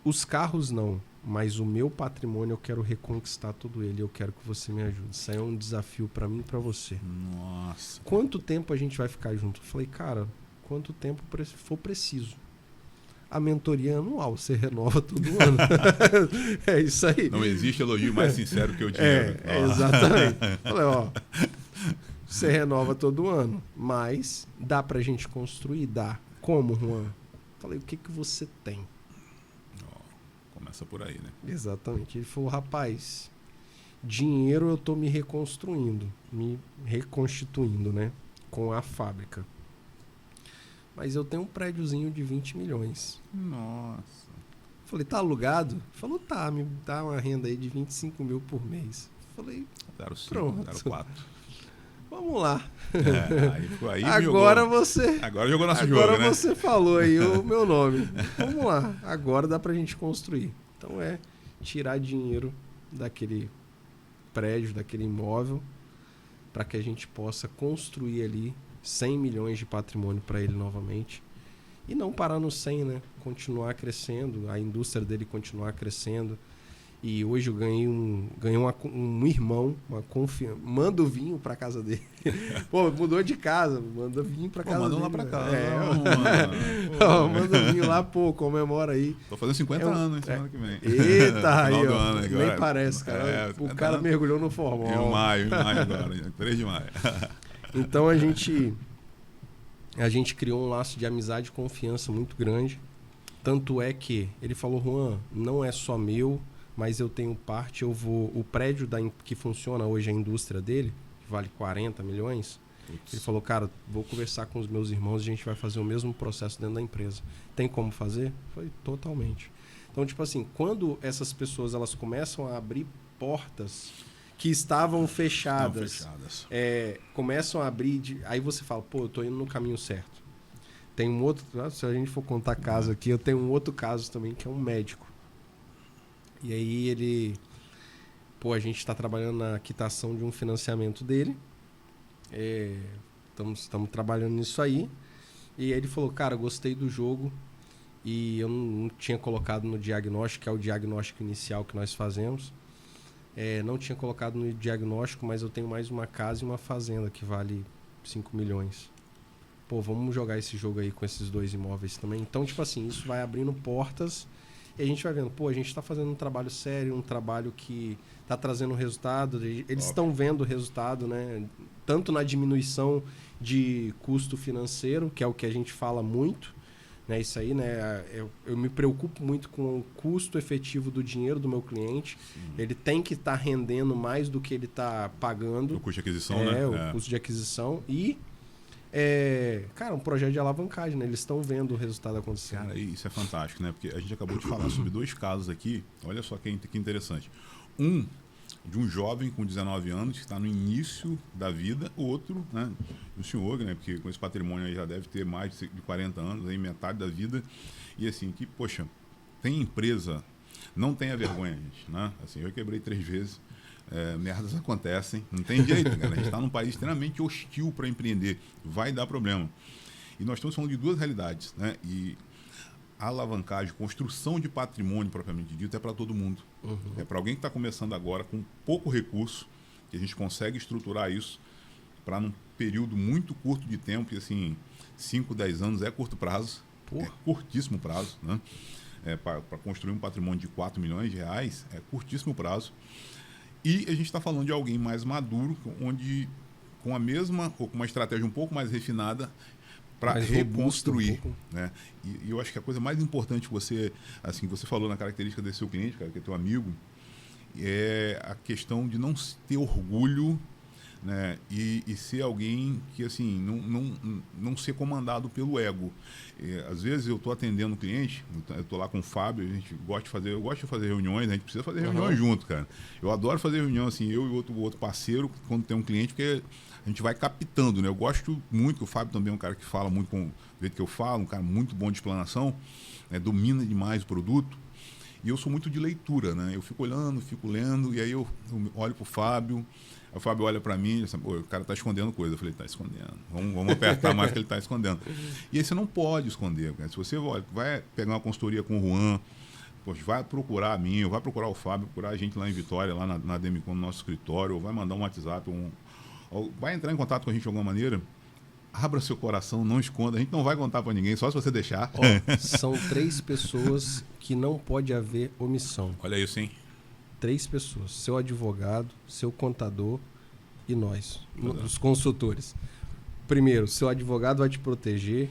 os carros não, mas o meu patrimônio eu quero reconquistar todo ele, eu quero que você me ajude. Isso aí é um desafio pra mim e pra você. Nossa. Quanto tempo a gente vai ficar junto? Eu falei, cara, quanto tempo for preciso. A mentoria é anual, você renova todo ano. É isso aí. Não existe elogio mais sincero que o dinheiro. Exatamente. Falei, você renova todo ano, mas dá pra gente construir? Dá. Como, Juan? Falei, o que você tem? Começa por aí, né? Exatamente. Ele falou, rapaz, dinheiro eu tô me reconstruindo, me reconstituindo, né? Com a fábrica. Mas eu tenho um prédiozinho de 20 milhões. Nossa. Falei, tá alugado? Falou, tá, me dá uma renda aí de 25 mil por mês. Falei, pronto. 0,4. Vamos lá. Aí agora você. Agora jogou nosso jogo, Agora né? você falou aí o meu nome. Vamos lá. Agora dá pra gente construir. Então tirar dinheiro daquele prédio, daquele imóvel, para que a gente possa construir ali 100 milhões de patrimônio para ele novamente. E não parar no 100, né? Continuar crescendo, a indústria dele continuar crescendo. E hoje eu ganhei um irmão, manda o vinho pra casa dele. Pô, mudou de casa, manda vinho pra casa dele. Manda lá pra casa. Manda o vinho lá, comemora aí. Tô fazendo 50 anos semana que vem. Eita, aí, do ano, agora. Nem parece, cara. O cara mergulhou no formal. Em maio agora, 3 de maio. Então a gente criou um laço de amizade e confiança muito grande. Tanto é que ele falou, Juan, não é só meu, mas eu tenho parte, o prédio que funciona hoje, a indústria dele, que vale 40 milhões, ele falou, cara, vou conversar com os meus irmãos, a gente vai fazer o mesmo processo dentro da empresa. Tem como fazer? Foi totalmente. Então, tipo assim, quando essas pessoas elas começam a abrir portas que estavam fechadas, começam a abrir, aí você fala, pô, eu tô indo no caminho certo. tem um outro... Se a gente for contar caso aqui, eu tenho um outro caso também, que é um médico. E aí ele... Pô, a gente está trabalhando na quitação de um financiamento dele. Estamos trabalhando nisso aí. E aí ele falou, cara, gostei do jogo e eu não tinha colocado no diagnóstico, que é o diagnóstico inicial que nós fazemos. Não tinha colocado no diagnóstico, mas eu tenho mais uma casa e uma fazenda que vale 5 milhões. Pô, vamos jogar esse jogo aí com esses 2 imóveis também. Então, tipo assim, isso vai abrindo portas e a gente vai vendo, pô, a gente está fazendo um trabalho sério, um trabalho que está trazendo resultado. Eles estão vendo o resultado, né? Tanto na diminuição de custo financeiro, que é o que a gente fala muito, né? Isso aí, né? Eu me preocupo muito com o custo efetivo do dinheiro do meu cliente. Ele tem que estar rendendo mais do que ele está pagando. O custo de aquisição, né? O custo de aquisição. E, cara, um projeto de alavancagem, né? Eles estão vendo o resultado acontecendo. Cara, isso é fantástico, né? Porque a gente acabou de falar sobre 2 casos aqui. Olha só que interessante. Um de um jovem com 19 anos que está no início da vida, o outro, né, do senhor, né, porque com esse patrimônio aí já deve ter mais de 40 anos, aí metade da vida, e assim, que, poxa, tem empresa, não tenha vergonha, gente, né? Assim, eu quebrei 3 vezes, merdas acontecem, não tem jeito, cara, a gente está num país extremamente hostil para empreender, vai dar problema. E nós estamos falando de 2 realidades, né, e a alavancagem, construção de patrimônio propriamente dito é para todo mundo. É para alguém que está começando agora com pouco recurso, que a gente consegue estruturar isso para num período muito curto de tempo, e assim, 5, 10 anos é curto prazo, é curtíssimo prazo, né? Para construir um patrimônio de 4 milhões de reais, é curtíssimo prazo. E a gente está falando de alguém mais maduro, onde com a mesma, ou com uma estratégia um pouco mais refinada, para reconstruir, né? E eu acho que a coisa mais importante que você falou na característica desse seu cliente, cara, que é teu amigo, é a questão de não ter orgulho, né? E ser alguém que assim não ser comandado pelo ego. Às vezes eu estou atendendo um cliente, eu estou lá com o Fábio, eu gosto de fazer reuniões, a gente precisa fazer reuniões junto, cara. Eu adoro fazer reunião assim, eu e o outro parceiro, quando tem um cliente, porque a gente vai captando, né? Eu gosto muito, que o Fábio também é um cara que fala muito com o jeito que eu falo, um cara muito bom de explanação, né? Domina demais o produto. E eu sou muito de leitura, né? Eu fico olhando, fico lendo, e aí eu olho pro Fábio, o Fábio olha para mim e diz, o cara tá escondendo coisa. Eu falei, tá escondendo. Vamos apertar mais que ele tá escondendo. E aí você não pode esconder, cara. Se você vai pegar uma consultoria com o Juan, poxa, vai procurar a mim, ou vai procurar o Fábio, procurar a gente lá em Vitória, lá na Demicon, no nosso escritório, ou vai mandar um WhatsApp, ou vai entrar em contato com a gente de alguma maneira, abra seu coração, não esconda. A gente não vai contar para ninguém, só se você deixar. São 3 pessoas que não pode haver omissão. Olha isso, hein? 3 pessoas. Seu advogado, seu contador e nós, os consultores. Primeiro, seu advogado vai te proteger.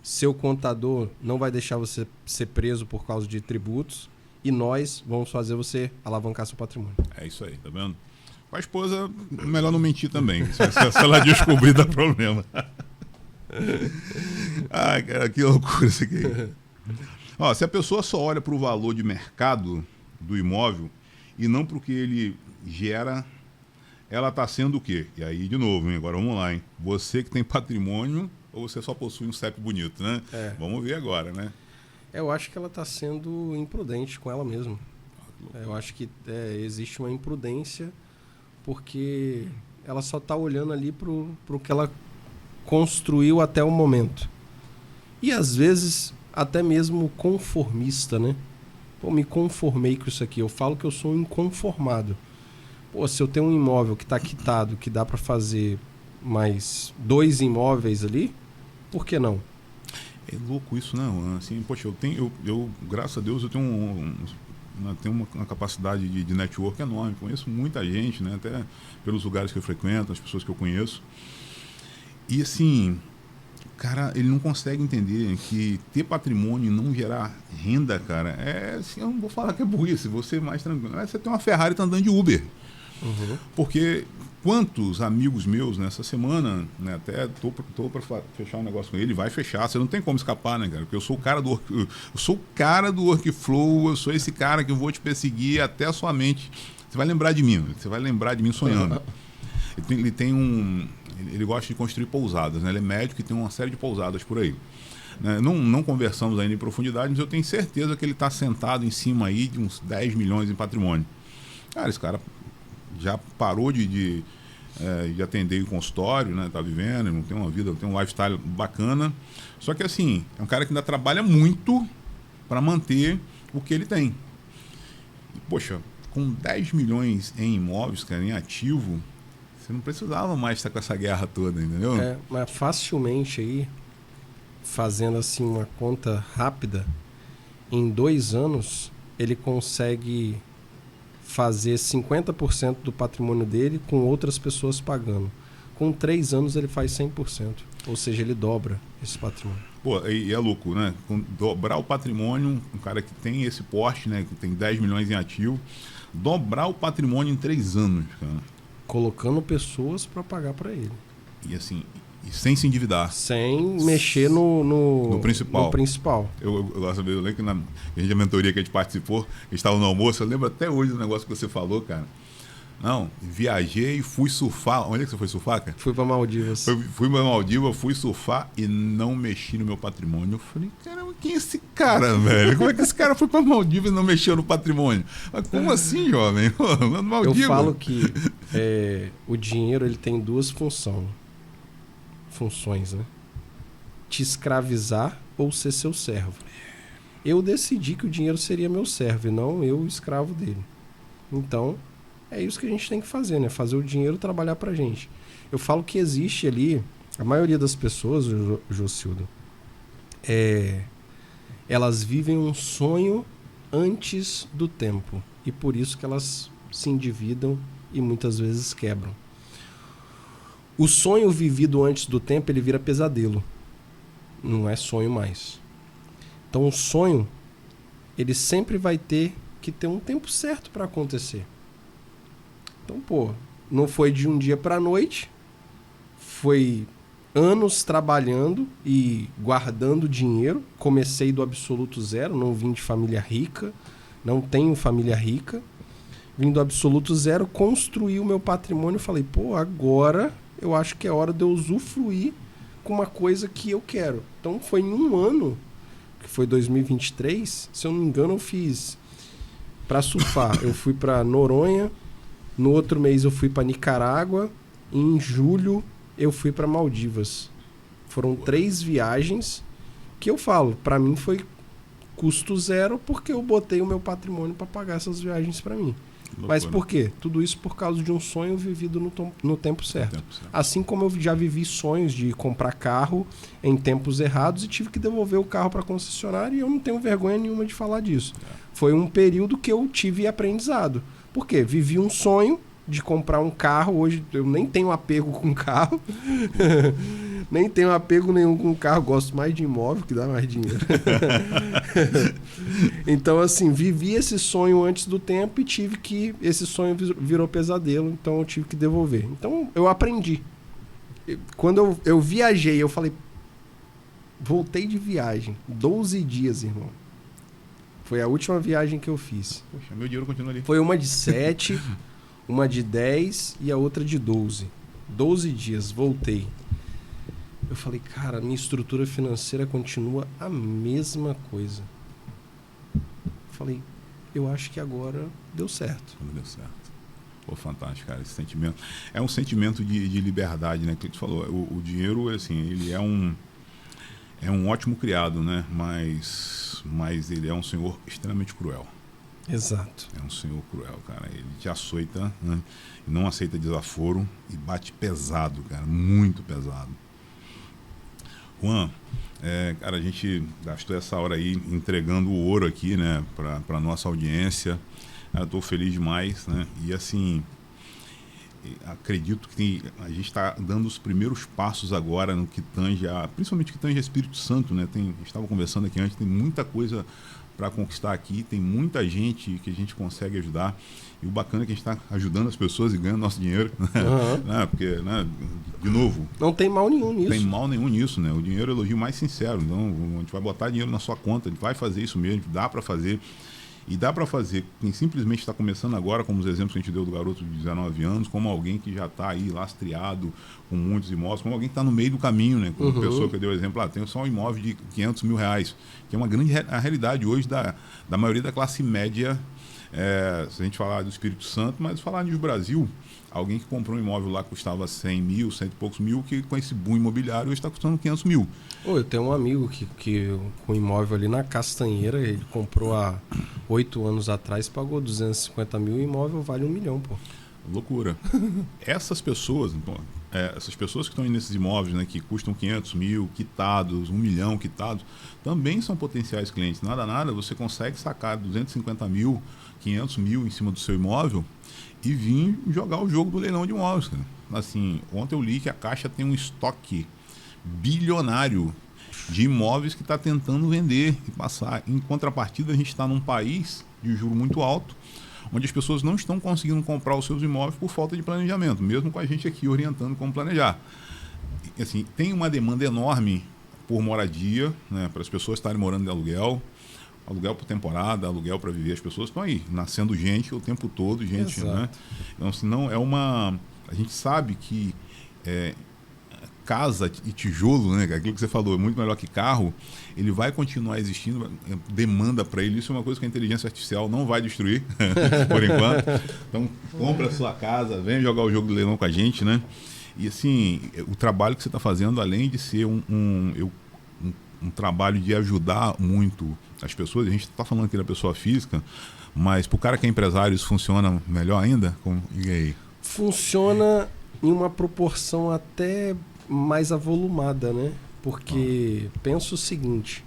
Seu contador não vai deixar você ser preso por causa de tributos. E nós vamos fazer você alavancar seu patrimônio. É isso aí, tá vendo? Com a esposa, melhor não mentir também. Se ela descobrir, dá problema. Ai, cara, que loucura isso aqui. Ó, se a pessoa só olha para o valor de mercado do imóvel e não para o que ele gera, ela está sendo o quê? E aí, de novo, hein? Agora vamos lá, hein? Você que tem patrimônio ou você só possui um CEP bonito, né? Vamos ver agora, né? Eu acho que ela está sendo imprudente com ela mesma. Eu acho que existe uma imprudência porque ela só está olhando ali para o que ela construiu até o momento. E às vezes até mesmo conformista, né? Pô, me conformei com isso aqui. Eu falo que eu sou um inconformado. Pô, se eu tenho um imóvel que está quitado, que dá para fazer mais 2 imóveis ali, por que não? É louco isso, né? Assim, poxa, eu graças a Deus, eu tenho uma capacidade de network enorme. Conheço muita gente, né? Até pelos lugares que eu frequento, as pessoas que eu conheço. E assim, cara, ele não consegue entender que ter patrimônio e não gerar renda, cara, assim, eu não vou falar que é burrice, você mais tranquilo. Você tem uma Ferrari e tá andando de Uber. Porque quantos amigos meus nessa semana, né, até tô para fechar um negócio com ele, vai fechar, você não tem como escapar, né, cara? Porque eu sou o cara do workflow, eu sou esse cara que eu vou te perseguir até a sua mente. Você vai lembrar de mim sonhando. Ele tem ele gosta de construir pousadas, né? Ele é médico e tem uma série de pousadas por aí. Né? Não conversamos ainda em profundidade, mas eu tenho certeza que ele está sentado em cima aí de uns 10 milhões em patrimônio. Cara, esse cara já parou de atender em consultório, né? Tá vivendo, não tem uma vida, tem um lifestyle bacana. Só que assim, é um cara que ainda trabalha muito para manter o que ele tem. E, poxa, com 10 milhões em imóveis, cara, em ativo, você não precisava mais estar com essa guerra toda, entendeu? Mas facilmente aí, fazendo assim uma conta rápida, em 2 anos ele consegue fazer 50% do patrimônio dele com outras pessoas pagando. Com 3 anos ele faz 100%. Ou seja, ele dobra esse patrimônio. Pô, e é louco, né? Dobrar o patrimônio, um cara que tem esse porte, né? Que tem 10 milhões em ativo, dobrar o patrimônio em 3 anos, cara. Colocando pessoas para pagar para ele. E assim, e sem se endividar. Sem mexer no principal. No principal. Eu gosto de lembro que na mentoria que a gente participou, a gente estava no almoço, eu lembro até hoje do negócio que você falou, cara. Não, viajei e fui surfar. Onde é que você foi surfar, cara? Fui para Maldivas. Fui para Maldivas, fui surfar e não mexi no meu patrimônio. Eu falei, caramba, quem é esse cara, velho? Como é que esse cara foi para Maldivas e não mexeu no patrimônio? Mas como assim, jovem? Maldivas. Eu falo que o dinheiro ele tem 2 funções, né? Te escravizar ou ser seu servo. Eu decidi que o dinheiro seria meu servo e não eu escravo dele. Então, é isso que a gente tem que fazer, né? Fazer o dinheiro trabalhar pra gente. Eu falo que existe ali, a maioria das pessoas, Jocildo, elas vivem um sonho antes do tempo. E por isso que elas se endividam e muitas vezes quebram. O sonho vivido antes do tempo, ele vira pesadelo. Não é sonho mais. Então o sonho, ele sempre vai ter que ter um tempo certo para acontecer. Então, pô, não foi de um dia para a noite, foi anos trabalhando e guardando dinheiro. Comecei do absoluto zero, não vim de família rica, não tenho família rica. Vim do absoluto zero, construí o meu patrimônio e falei, pô, agora eu acho que é hora de eu usufruir com uma coisa que eu quero. Então foi em um ano, que foi 2023, se eu não me engano eu fiz para surfar. Eu fui para Noronha, no outro mês eu fui para Nicarágua, e em julho eu fui para Maldivas. Foram 3 viagens que eu falo, para mim foi custo zero porque eu botei o meu patrimônio para pagar essas viagens para mim. Mas por quê? Tudo isso por causa de um sonho vivido no tempo certo. Assim como eu já vivi sonhos de comprar carro em tempos errados e tive que devolver o carro para a concessionária e eu não tenho vergonha nenhuma de falar disso. Foi um período que eu tive aprendizado. Por quê? Vivi um sonho de comprar um carro. Hoje eu nem tenho apego com carro. Nem tenho apego nenhum com carro. Gosto mais de imóvel, que dá mais dinheiro. Então, assim, vivi esse sonho antes do tempo e tive que... Esse sonho virou pesadelo, então eu tive que devolver. Então, eu aprendi. Quando eu viajei, eu falei... Voltei de viagem. 12 dias, irmão. Foi a última viagem que eu fiz. Poxa, meu dinheiro continua ali. Foi uma de 7, uma de 10 e a outra de 12. 12 dias, voltei. Eu falei, cara, minha estrutura financeira continua a mesma coisa. Falei, eu acho que agora deu certo. Deu certo. Pô, fantástico, cara, esse sentimento. É um sentimento de liberdade, né? Que tu falou. O dinheiro, assim, ele é um ótimo criado, né? Mas ele é um senhor extremamente cruel. Exato. É um senhor cruel, cara. Ele te açoita, né? Não aceita desaforo e bate pesado, cara. Muito pesado. Juan, cara, a gente gastou essa hora aí entregando o ouro aqui, né? Para nossa audiência. Eu estou feliz demais, né? E assim, acredito que a gente está dando os primeiros passos agora no que tange principalmente que tange a Espírito Santo, né? A gente estava conversando aqui antes, tem muita coisa para conquistar aqui, tem muita gente que a gente consegue ajudar. E o bacana é que a gente está ajudando as pessoas e ganhando nosso dinheiro. Né? Porque, né? De novo... Não tem mal nenhum nisso. Não tem mal nenhum nisso, né? O dinheiro é o elogio mais sincero. Então, a gente vai botar dinheiro na sua conta, a gente vai fazer isso mesmo, dá para fazer. E dá para fazer, quem simplesmente está começando agora, como os exemplos que a gente deu do garoto de 19 anos, como alguém que já está aí lastreado com muitos imóveis, como alguém que está no meio do caminho, né? Como pessoa que eu dei o exemplo, tem só um imóvel de 500 mil reais, que é uma grande a realidade hoje da maioria da classe média, se a gente falar do Espírito Santo, mas falar no Brasil, alguém que comprou um imóvel lá que custava 100 mil, 100 e poucos mil, que com esse boom imobiliário hoje está custando 500 mil. Eu tenho um amigo que com um imóvel ali na Castanheira, ele comprou há 8 anos atrás, pagou 250 mil e o imóvel vale 1 milhão, pô. Loucura. Essas pessoas, essas pessoas que estão aí nesses imóveis, né, que custam 500 mil quitados, 1 milhão quitados, também são potenciais clientes. Nada, você consegue sacar 250 mil, 500 mil em cima do seu imóvel e vir jogar o jogo do leilão de imóveis. Cara. Assim, ontem eu li que a Caixa tem um estoque bilionário de imóveis que está tentando vender e passar. Em contrapartida, a gente está num país de juro muito alto, onde as pessoas não estão conseguindo comprar os seus imóveis por falta de planejamento, mesmo com a gente aqui orientando como planejar. Assim, tem uma demanda enorme por moradia, né, para as pessoas estarem morando de aluguel por temporada, aluguel para viver. As pessoas estão aí, nascendo gente o tempo todo, gente, né? Então, senão a gente sabe que casa e tijolo, né, aquilo que você falou, é muito melhor que carro, ele vai continuar existindo, demanda para ele. Isso é uma coisa que a inteligência artificial não vai destruir, por enquanto. Então, compra a sua casa, vem jogar o jogo do leilão com a gente, né? E assim, o trabalho que você está fazendo, além de ser um trabalho de ajudar muito as pessoas, a gente está falando aqui da pessoa física, mas para o cara que é empresário isso funciona melhor ainda? E aí? Funciona em uma proporção até mais avolumada, né? Porque pensa o seguinte,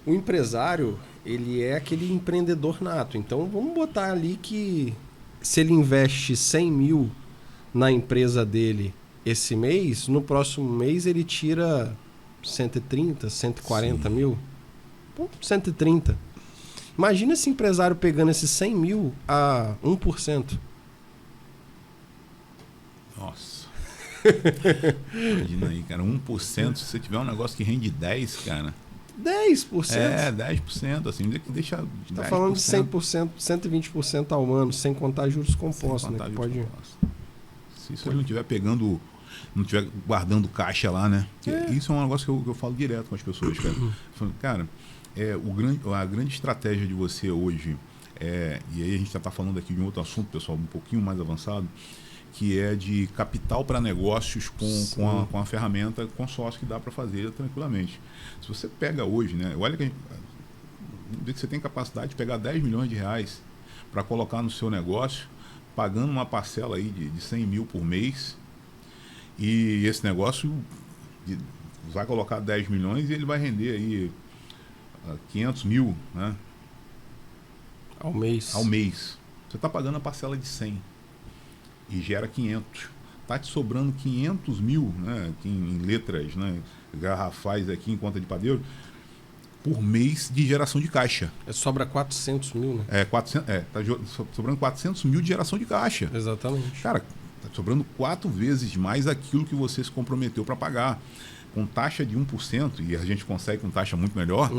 o empresário, ele é aquele empreendedor nato. Então vamos botar ali que se ele investe 100 mil na empresa dele esse mês, no próximo mês ele tira 130, 140 Sim. mil. Pô, 130. Imagina esse empresário pegando esses 100 mil a 1%. Nossa. Imagina aí, cara, 1%, se você tiver um negócio que rende 10, cara. 10%? 10%, assim, deixa. Tá falando de 100%, 120% ao ano, sem contar juros compostos, né? Se você não estiver pegando, não estiver guardando caixa lá, né? Isso é um negócio que eu falo direto com as pessoas, cara. Cara, a grande estratégia de você hoje, e aí a gente já está falando aqui de um outro assunto, pessoal, um pouquinho mais avançado, que é de capital para negócios com a ferramenta consórcio que dá para fazer tranquilamente. Se você pega hoje, né, olha que você tem capacidade de pegar 10 milhões de reais para colocar no seu negócio, pagando uma parcela aí de 100 mil por mês, e esse negócio vai colocar 10 milhões e ele vai render aí 500 mil, né? Ao mês. Você está pagando a parcela de 100 e gera 500. Está te sobrando 500 mil, né, em letras, né, garrafais aqui em conta de padeiro, por mês de geração de caixa. Sobra 400 mil, né? Tá sobrando 400 mil de geração de caixa. Exatamente. Cara, tá sobrando 4 vezes mais aquilo que você se comprometeu para pagar. Com taxa de 1%, e a gente consegue com taxa muito melhor,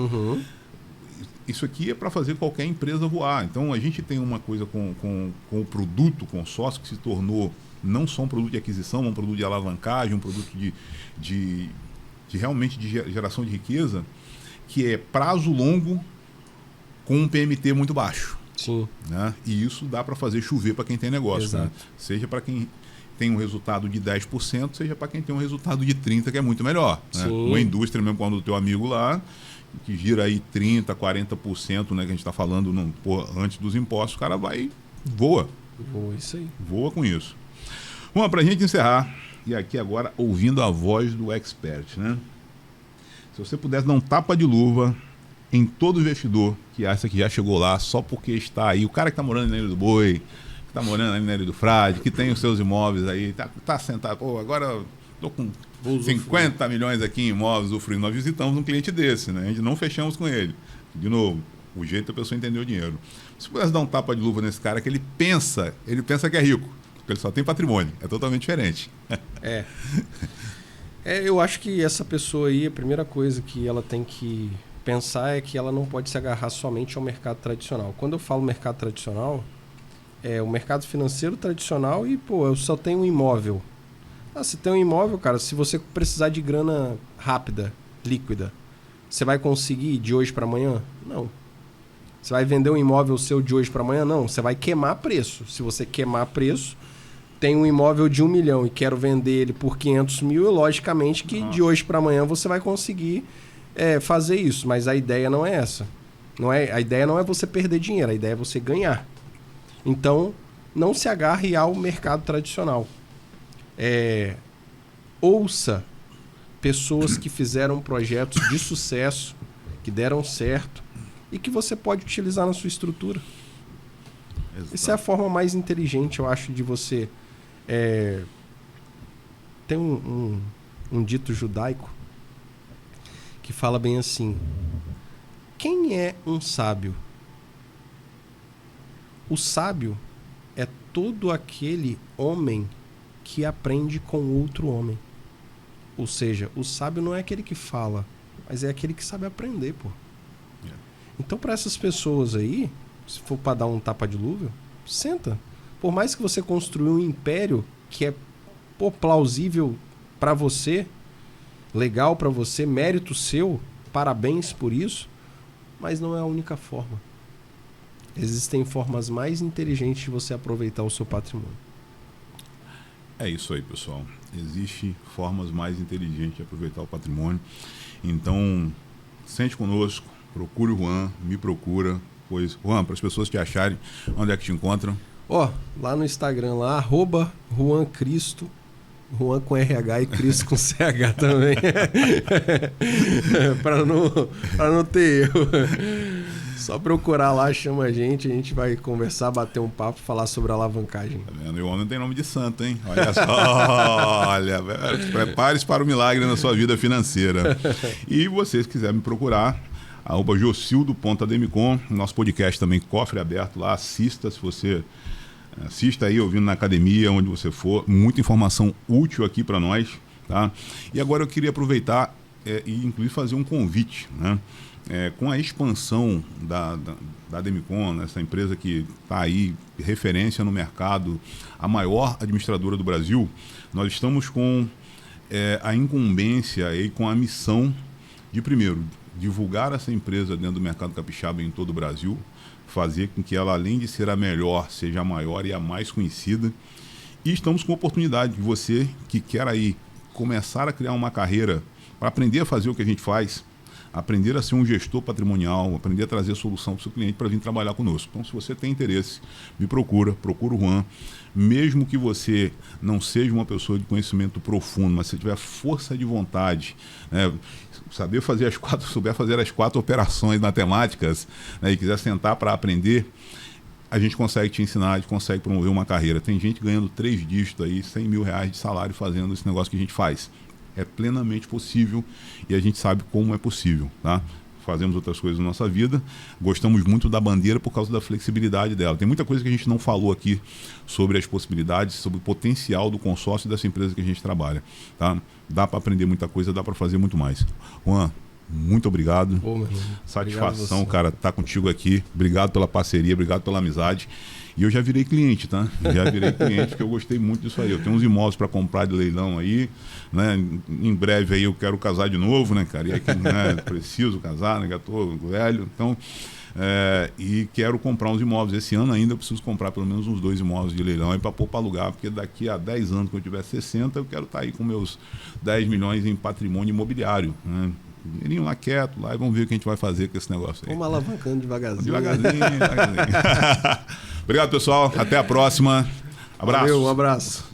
isso aqui é para fazer qualquer empresa voar. Então, a gente tem uma coisa com o produto consórcio que se tornou não só um produto de aquisição, um produto de alavancagem, um produto de realmente de geração de riqueza, que é prazo longo com um PMT muito baixo. Sim. Né? E isso dá para fazer chover para quem tem negócio. Né? Seja para quem tem um resultado de 10%, seja para quem tem um resultado de 30%, que é muito melhor. Né? Uma indústria mesmo, quando o teu amigo lá, que gira aí 30%, 40%, né, que a gente está falando antes dos impostos, o cara voa. Voa, isso aí. Voa com isso. Bom, para a gente encerrar, e aqui agora ouvindo a voz do expert, né? Se você pudesse dar um tapa de luva em todo investidor que acha que já chegou lá só porque está aí, o cara que está morando na Ilha do Boi, que está morando na Ilha do Frade, que tem os seus imóveis aí, tá sentado, agora estou com 50 milhões aqui em imóveis, nós visitamos um cliente desse, né? A gente não fechamos com ele. De novo, o jeito da pessoa entender o dinheiro. Se pudesse dar um tapa de luva nesse cara, que ele pensa que é rico, porque ele só tem patrimônio, é totalmente diferente. Eu acho que essa pessoa aí, a primeira coisa que ela tem que pensar é que ela não pode se agarrar somente ao mercado tradicional. Quando eu falo mercado tradicional, é o mercado financeiro tradicional e, pô, eu só tenho um imóvel. Se tem um imóvel, cara, se você precisar de grana rápida, líquida, você vai conseguir de hoje para amanhã? Não. Você vai vender um imóvel seu de hoje para amanhã? Não. Você vai queimar preço. Se você queimar preço, tem um imóvel de 1 milhão e quero vender ele por 500 mil, logicamente que de hoje para amanhã você vai conseguir fazer isso. Mas a ideia não é essa. A ideia não é você perder dinheiro, a ideia é você ganhar. Então, não se agarre ao mercado tradicional. Ouça pessoas que fizeram projetos de sucesso, que deram certo e que você pode utilizar na sua estrutura. Exato. Essa é a forma mais inteligente, eu acho, de você... Tem um dito judaico que fala bem assim: quem é um sábio? O sábio é todo aquele homem que aprende com outro homem. Ou seja, o sábio não é aquele que fala, mas é aquele que sabe aprender, pô. Então, para essas pessoas aí, se for para dar um tapa-dilúvio, senta. Por mais que você construiu um império que é plausível para você, legal para você, mérito seu, parabéns por isso, mas não é a única forma. Existem formas mais inteligentes de você aproveitar o seu patrimônio. É isso aí, pessoal. Existem formas mais inteligentes de aproveitar o patrimônio. Então, sente conosco, procure o Juan, me procura. Pois, Juan, para as pessoas te acharem, onde é que te encontram? Lá no Instagram, lá, @JuanCristo, Juan com RH e Cristo com CH também. para não ter erro. Só procurar lá, chama a gente vai conversar, bater um papo, falar sobre alavancagem. Tá vendo? E o homem tem nome de santo, hein? Olha só, olha, prepare-se para o milagre na sua vida financeira. E vocês quiserem me procurar, @Jocildo.ademicon, nosso podcast também, Cofre Aberto, lá, assista, se você assista aí, ouvindo na academia, onde você for, muita informação útil aqui para nós, tá? E agora eu queria aproveitar e inclusive fazer um convite, né? Com a expansão da Ademicon, essa empresa que está aí, referência no mercado, a maior administradora do Brasil, nós estamos com a incumbência e com a missão de, primeiro, divulgar essa empresa dentro do mercado capixaba em todo o Brasil, fazer com que ela, além de ser a melhor, seja a maior e a mais conhecida. E estamos com a oportunidade de você que quer aí começar a criar uma carreira para aprender a fazer o que a gente faz, aprender a ser um gestor patrimonial, aprender a trazer solução para o seu cliente para vir trabalhar conosco. Então, se você tem interesse, me procura o Juan. Mesmo que você não seja uma pessoa de conhecimento profundo, mas se tiver força de vontade, né, souber fazer as 4 operações matemáticas, né, e quiser sentar para aprender, a gente consegue te ensinar, a gente consegue promover uma carreira. Tem gente ganhando 3 dígitos aí, R$100 mil de salário fazendo esse negócio que a gente faz. É plenamente possível e a gente sabe como é possível, tá? Fazemos outras coisas na nossa vida, gostamos muito da bandeira por causa da flexibilidade dela. Tem muita coisa que a gente não falou aqui sobre as possibilidades, sobre o potencial do consórcio dessa empresa que a gente trabalha, tá? Dá para aprender muita coisa, dá para fazer muito mais. Juan, muito obrigado. Meu irmão. Satisfação, obrigado cara, estar contigo aqui. Obrigado pela parceria, obrigado pela amizade. E eu já virei cliente, tá? Já virei cliente, porque eu gostei muito disso aí. Eu tenho uns imóveis para comprar de leilão aí, né? Em breve aí eu quero casar de novo, né, cara? E aí, né, preciso casar, né? Já tô velho, então... e quero comprar uns imóveis. Esse ano ainda eu preciso comprar pelo menos uns 2 imóveis de leilão aí para pôr para alugar, porque daqui a 10 anos, quando eu tiver 60, eu quero estar aí com meus 10 milhões em patrimônio imobiliário, né? Dinheirinho lá quieto, lá, e vamos ver o que a gente vai fazer com esse negócio aí. Vamos alavancando devagarzinho. Devagarzinho. Obrigado, pessoal. Até a próxima. Abraço. Valeu, um abraço.